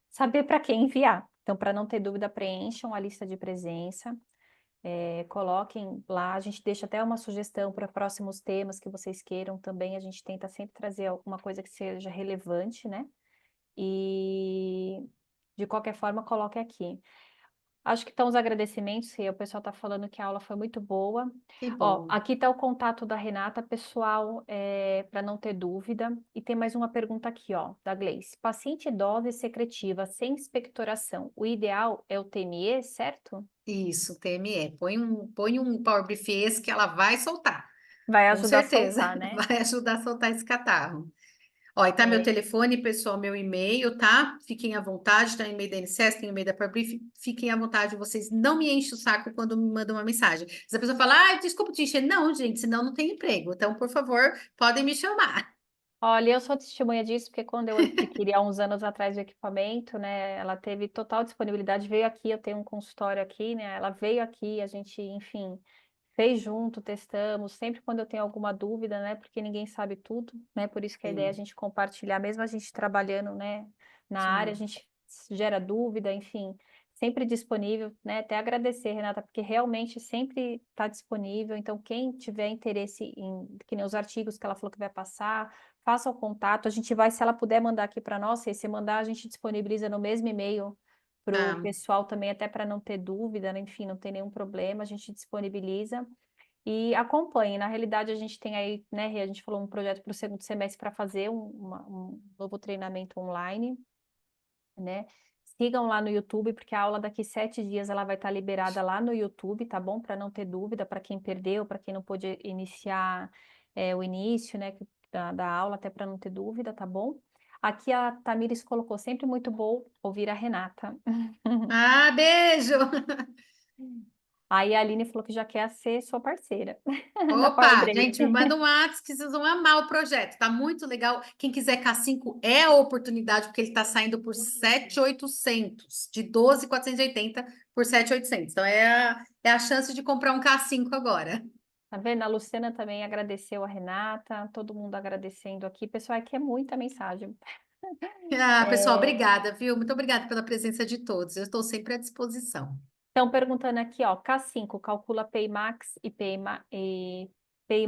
saber para quem enviar. Então, para não ter dúvida, preencham a lista de presença. Coloquem lá, a gente deixa até uma sugestão para próximos temas que vocês queiram também. A gente tenta sempre trazer alguma coisa que seja relevante, né? E de qualquer forma, coloque aqui. Acho que estão os agradecimentos, Rê. O pessoal está falando que a aula foi muito boa. Que Ó, bom. aqui está o contato da Renata, pessoal, para não ter dúvida. E tem mais uma pergunta aqui, ó, da Gleice. Paciente idosa e secretiva sem expectoração, o ideal é o TME, certo? Isso, TME. Põe um Power Brief esse que ela vai soltar. Vai Com ajudar a certeza. soltar, né? Vai ajudar a soltar esse catarro. Ó, e tá meu É, telefone, pessoal, meu e-mail, tá? Fiquem à vontade, tá no e-mail da NCS, tem o e-mail da PowerBrief, fiquem à vontade, vocês não me enchem o saco quando me mandam uma mensagem. Se a pessoa fala, desculpa te encher, não, gente, senão não tem emprego. Então, por favor, podem me chamar. olha, eu sou testemunha disso, porque quando eu adquiri há uns anos atrás o equipamento, né, ela teve total disponibilidade, veio aqui, eu tenho um consultório aqui, né, ela veio aqui, a gente, enfim, fez junto, testamos, sempre quando eu tenho alguma dúvida, né, porque ninguém sabe tudo, né, por isso que a ideia é a Sim, gente compartilhar, mesmo a gente trabalhando, né, na área, a sim. gente gera dúvida, enfim, sempre disponível, né, até agradecer, Renata, porque realmente sempre está disponível, então quem tiver interesse em, que nem os artigos que ela falou que vai passar, faça o contato, a gente vai, se ela puder mandar aqui para nós, se mandar, a gente disponibiliza no mesmo e-mail para o Tá, pessoal também, até para não ter dúvida, né? Enfim, não tem nenhum problema, a gente disponibiliza e acompanhe. Na realidade, a gente tem aí, né, Rê, a gente falou um projeto para o segundo semestre para fazer um novo treinamento online, né? Sigam lá no YouTube, porque a aula daqui 7 dias ela vai estar liberada lá no YouTube, tá bom? Para não ter dúvida, para quem perdeu, para quem não pôde iniciar o início, né, da aula, até para não ter dúvida, tá bom? Aqui a Tamires colocou sempre muito bom ouvir a Renata. beijo! Aí a Aline falou que já quer ser sua parceira na Power Opa, gente, me Briefing. manda um WhatsApp que vocês vão amar o projeto. Tá muito legal. Quem quiser K5 é a oportunidade, porque ele está saindo por 7.800, de 12.480 por 7.800. Então é a chance de comprar um K5 agora. Tá vendo? A Luciana também agradeceu a Renata, todo mundo agradecendo aqui. Pessoal, aqui é muita mensagem. Pessoal, É, obrigada, viu? Muito obrigada pela presença de todos. Eu estou sempre à disposição. estão perguntando aqui, ó, K5 calcula PI Max e PI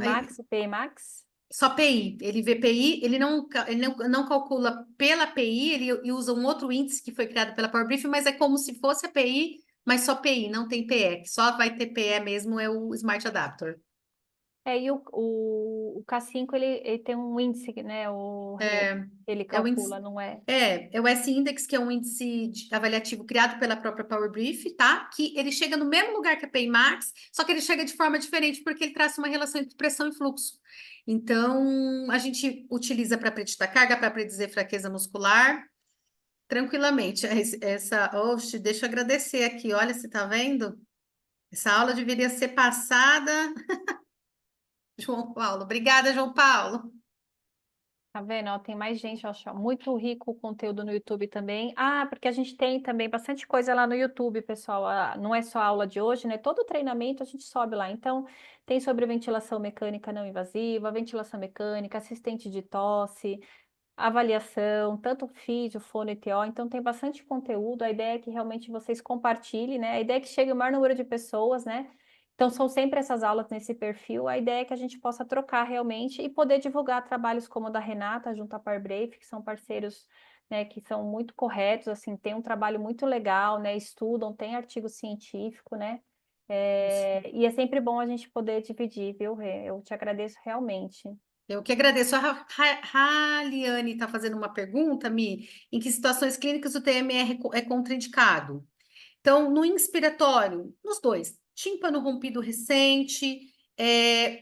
Aí, Max e PI Max? só PI, ele vê PI, ele não calcula pela PI, ele usa um outro índice que foi criado pela Power Brief, mas é como se fosse a PI, mas só PI, não tem PE, que só vai ter PE mesmo é o Smart Adapter. E o K5 ele tem um índice, né? Ele É o índice, calcula, não é? é o S-Index, que é um índice avaliativo criado pela própria Power Brief, tá? Que ele chega no mesmo lugar que a PI Max, só que ele chega de forma diferente, porque ele traça uma relação entre pressão e fluxo. Então, a gente utiliza para preditar carga, para predizer fraqueza muscular, tranquilamente. Oxe, deixa eu agradecer aqui, olha, você tá vendo? Essa aula deveria ser passada. João Paulo, obrigada, João Paulo. Tá vendo? Ó, tem mais gente, eu acho muito rico o conteúdo no YouTube também. Ah, porque a gente tem também bastante coisa lá no YouTube, pessoal. Ah, não é só a aula de hoje, né? Todo treinamento a gente sobe lá. Então, tem sobre ventilação mecânica não invasiva, ventilação mecânica, assistente de tosse, avaliação, tanto físio, fono e TO. Então, tem bastante conteúdo. A ideia é que realmente vocês compartilhem, né? A ideia é que chegue o maior número de pessoas, né? Então, são sempre essas aulas nesse perfil. A ideia é que a gente possa trocar realmente e poder divulgar trabalhos como o da Renata, junto à Parbrave, que são parceiros, né, que são muito corretos, assim, tem um trabalho muito legal, né, estudam, tem artigo científico, né, e é sempre bom a gente poder dividir, viu, Rê? Eu te agradeço realmente. Eu que agradeço. Raliane está fazendo uma pergunta, Mi, em que situações clínicas o TMR é contraindicado? Então, no inspiratório, nos dois, tímpano rompido recente,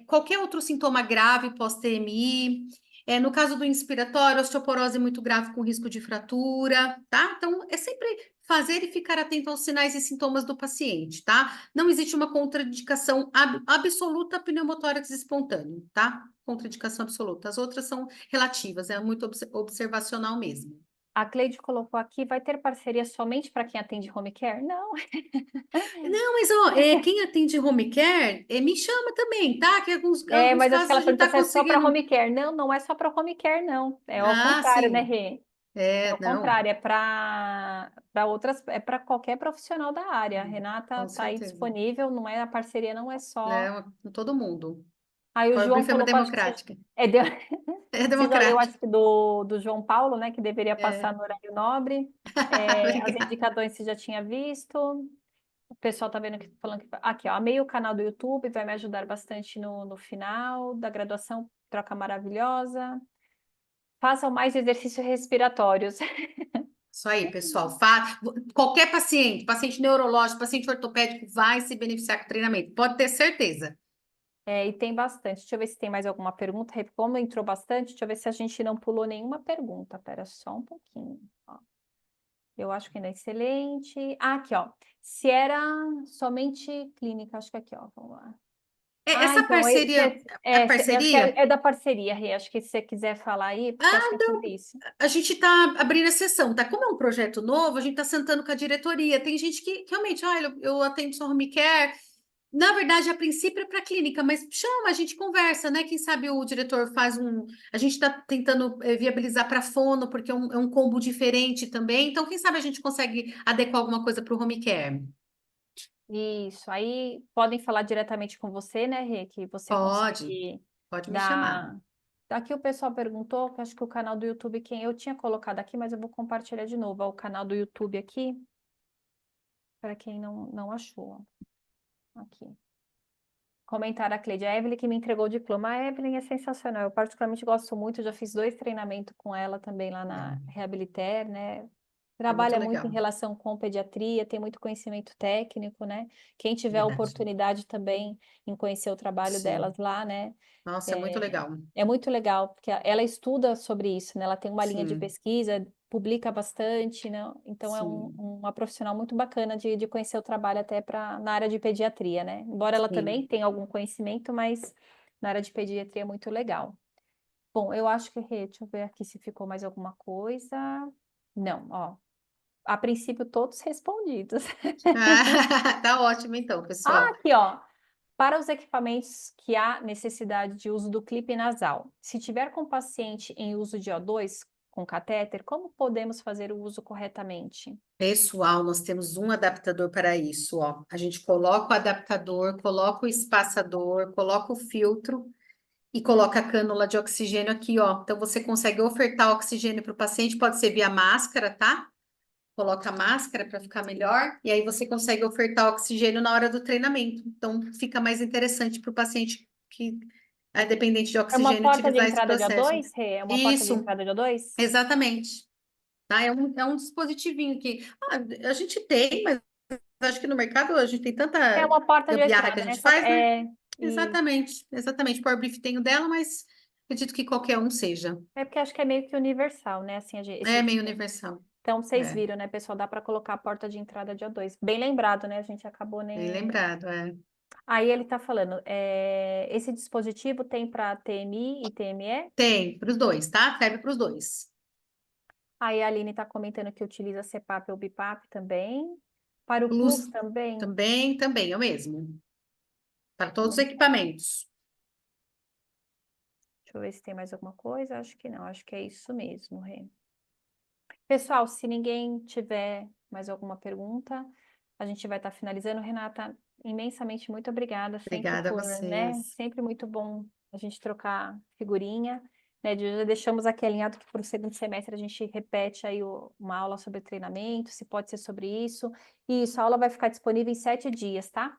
qualquer outro sintoma grave pós-TMI, no caso do inspiratório, osteoporose muito grave com risco de fratura, tá? Então, é sempre fazer e ficar atento aos sinais e sintomas do paciente, tá? Não existe uma contraindicação absoluta a pneumotórax espontâneo, tá? Contraindicação absoluta. As outras são relativas, é muito observacional mesmo. A Cleide colocou aqui, vai ter parceria somente para quem atende home care? Não, Não, mas ó, quem atende home care, me chama também, tá? Que alguns mas acho que casos ela a gente perguntou tá se é só para conseguindo. home care. Não, não é só para home care, não. É ao Ah, contrário, né, sim. Rê? É o Não, contrário, é para outras, é para qualquer profissional da área. A Renata com está aí certeza. disponível, não é a parceria, não é só. Né? Todo mundo. Aí o Power João Brief é uma colocou, acho que democrática. é, É você já leu, democrática. acho que do João Paulo, né, que deveria É. passar no horário nobre. As Obrigada. indicações você já tinha visto. O pessoal tá vendo que falando que aqui, ó, amei o canal do YouTube, vai me ajudar bastante no final da graduação, troca maravilhosa. Façam mais exercícios respiratórios. Isso aí, pessoal. Qualquer paciente, paciente neurológico, paciente ortopédico, vai se beneficiar com o treinamento. Pode ter certeza. E tem bastante. Deixa eu ver se tem mais alguma pergunta. Como entrou bastante, deixa eu ver se a gente não pulou nenhuma pergunta. Espera só um pouquinho. Ó. Eu acho que ainda é excelente. Ah, aqui, ó. Se era somente clínica, acho que aqui, ó. Vamos lá. Ah, Essa então, parceria, é acho que parceria? é da parceria, Rê. Acho que se você quiser falar aí, porque acho que é sobre isso. A gente está abrindo a sessão, tá? Como é um projeto novo, a gente está sentando com a diretoria. Tem gente que realmente, eu atendo só home care. Na verdade, a princípio é para clínica, mas chama, a gente conversa, né? Quem sabe o diretor faz um. A gente está tentando viabilizar para fono, porque é um combo diferente também. Então, quem sabe a gente consegue adequar alguma coisa para o home care? Isso, aí podem falar diretamente com você, né, Rê, que você Pode, consegue pode me chamar. dar. Aqui o pessoal perguntou, que acho que o canal do YouTube, quem eu tinha colocado aqui, mas eu vou compartilhar de novo, ó, o canal do YouTube aqui, para quem não achou. Ó. Aqui. Comentário a Cleide, a Evelyn que me entregou o diploma. A Evelyn é sensacional, eu particularmente gosto muito, já fiz 2 treinamentos com ela também lá na Reabiliter, né? É muito Trabalha muito em legal. relação com pediatria, tem muito conhecimento técnico, né? Quem tiver a Verdade. oportunidade também em conhecer o trabalho Sim. delas lá, né? Nossa, é muito É, legal. é muito legal, porque ela estuda sobre isso, né? Ela tem uma linha de Sim, pesquisa, publica bastante, né? Então é sim, uma profissional muito bacana de conhecer o trabalho até na área de pediatria, né? Embora ela também sim. tenha algum conhecimento, mas na área de pediatria é muito legal. Bom, eu acho que, deixa eu ver aqui se ficou mais alguma coisa. Não, ó. A princípio, todos respondidos. Tá ótimo, então, Ah, pessoal. aqui, ó. Para os equipamentos que há necessidade de uso do clipe nasal, se tiver com paciente em uso de O2 com catéter, como podemos fazer o uso corretamente? Pessoal, nós temos um adaptador para isso, ó. A gente coloca o adaptador, coloca o espaçador, coloca o filtro e coloca a cânula de oxigênio aqui, ó. Então você consegue ofertar oxigênio para o paciente, pode ser via máscara, tá? Coloca a máscara para ficar melhor, e aí você consegue ofertar oxigênio na hora do treinamento. Então fica mais interessante para o paciente que é dependente de É uma oxigênio porta de utilizar esse entrada de processo. O2, Rê? É uma porta de Isso, entrada de O2? exatamente. Tá? É um dispositivinho que a gente tem, mas acho que no mercado a gente tem É tanta uma porta de gambiarra que a entrada, né? gente faz, né? E Exatamente, exatamente. Power Brief tem o dela, mas acredito que qualquer um seja. é porque acho que é meio que universal, né? Assim, É esse meio tipo. universal. Então, vocês É, viram, né, pessoal? Dá para colocar a porta de entrada de O2. Bem lembrado, né? A gente acabou bem nem. lembrado, é. Aí ele está falando, esse dispositivo tem para TMI e TME? Tem, para os dois, tá? Serve para os dois. Aí a Aline está comentando que utiliza CPAP ou BIPAP também. Para o Plus Plus também? também, é o mesmo. Para todos os Não. equipamentos. Deixa eu ver se tem mais alguma coisa. Acho que não, acho que é isso mesmo, Rê. Pessoal, se ninguém tiver mais alguma pergunta, a gente vai estar finalizando. Renata, imensamente muito obrigada, sempre Obrigada a por, né? vocês. Sempre muito bom a gente trocar figurinha, né? Já deixamos aqui alinhado que para o segundo semestre a gente repete aí uma aula sobre treinamento, se pode ser sobre isso. E isso, a aula vai ficar disponível em 7 dias, tá?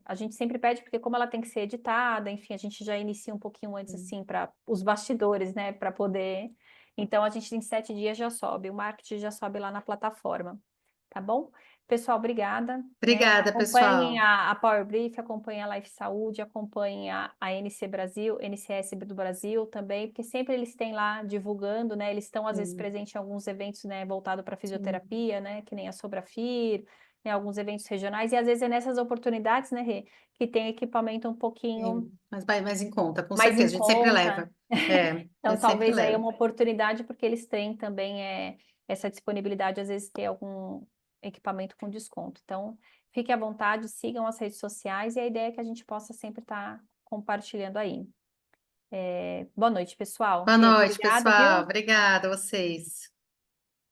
A gente sempre pede, porque como ela tem que ser editada, enfim, a gente já inicia um pouquinho antes, assim, para os bastidores, né? Para poder. Então, a gente em 7 dias já sobe, o marketing já sobe lá na plataforma, tá bom? Pessoal, obrigada, né? Obrigada, Acompanhem pessoal. a Power Brief, acompanhem a Life Saúde, acompanhem a NC Brasil, NCS do Brasil também, porque sempre eles têm lá divulgando, né? Eles estão, às vezes, Sim, presentes em alguns eventos, né, voltado para sim, fisioterapia, né? Que nem a Sobrafir, né, alguns eventos regionais, e às vezes é nessas oportunidades, né, Rê, que tem equipamento um pouquinho sim. Mas vai mais em conta, com mais em certeza. A gente sempre conta. leva. É, a Então, gente sempre talvez aí é leva. uma oportunidade, porque eles têm também essa disponibilidade, às vezes, ter algum equipamento com desconto. Então, fique à vontade, sigam as redes sociais e a ideia é que a gente possa sempre estar compartilhando aí. Boa noite, pessoal. Boa Rê, noite, obrigado, pessoal. viu? Obrigada a vocês.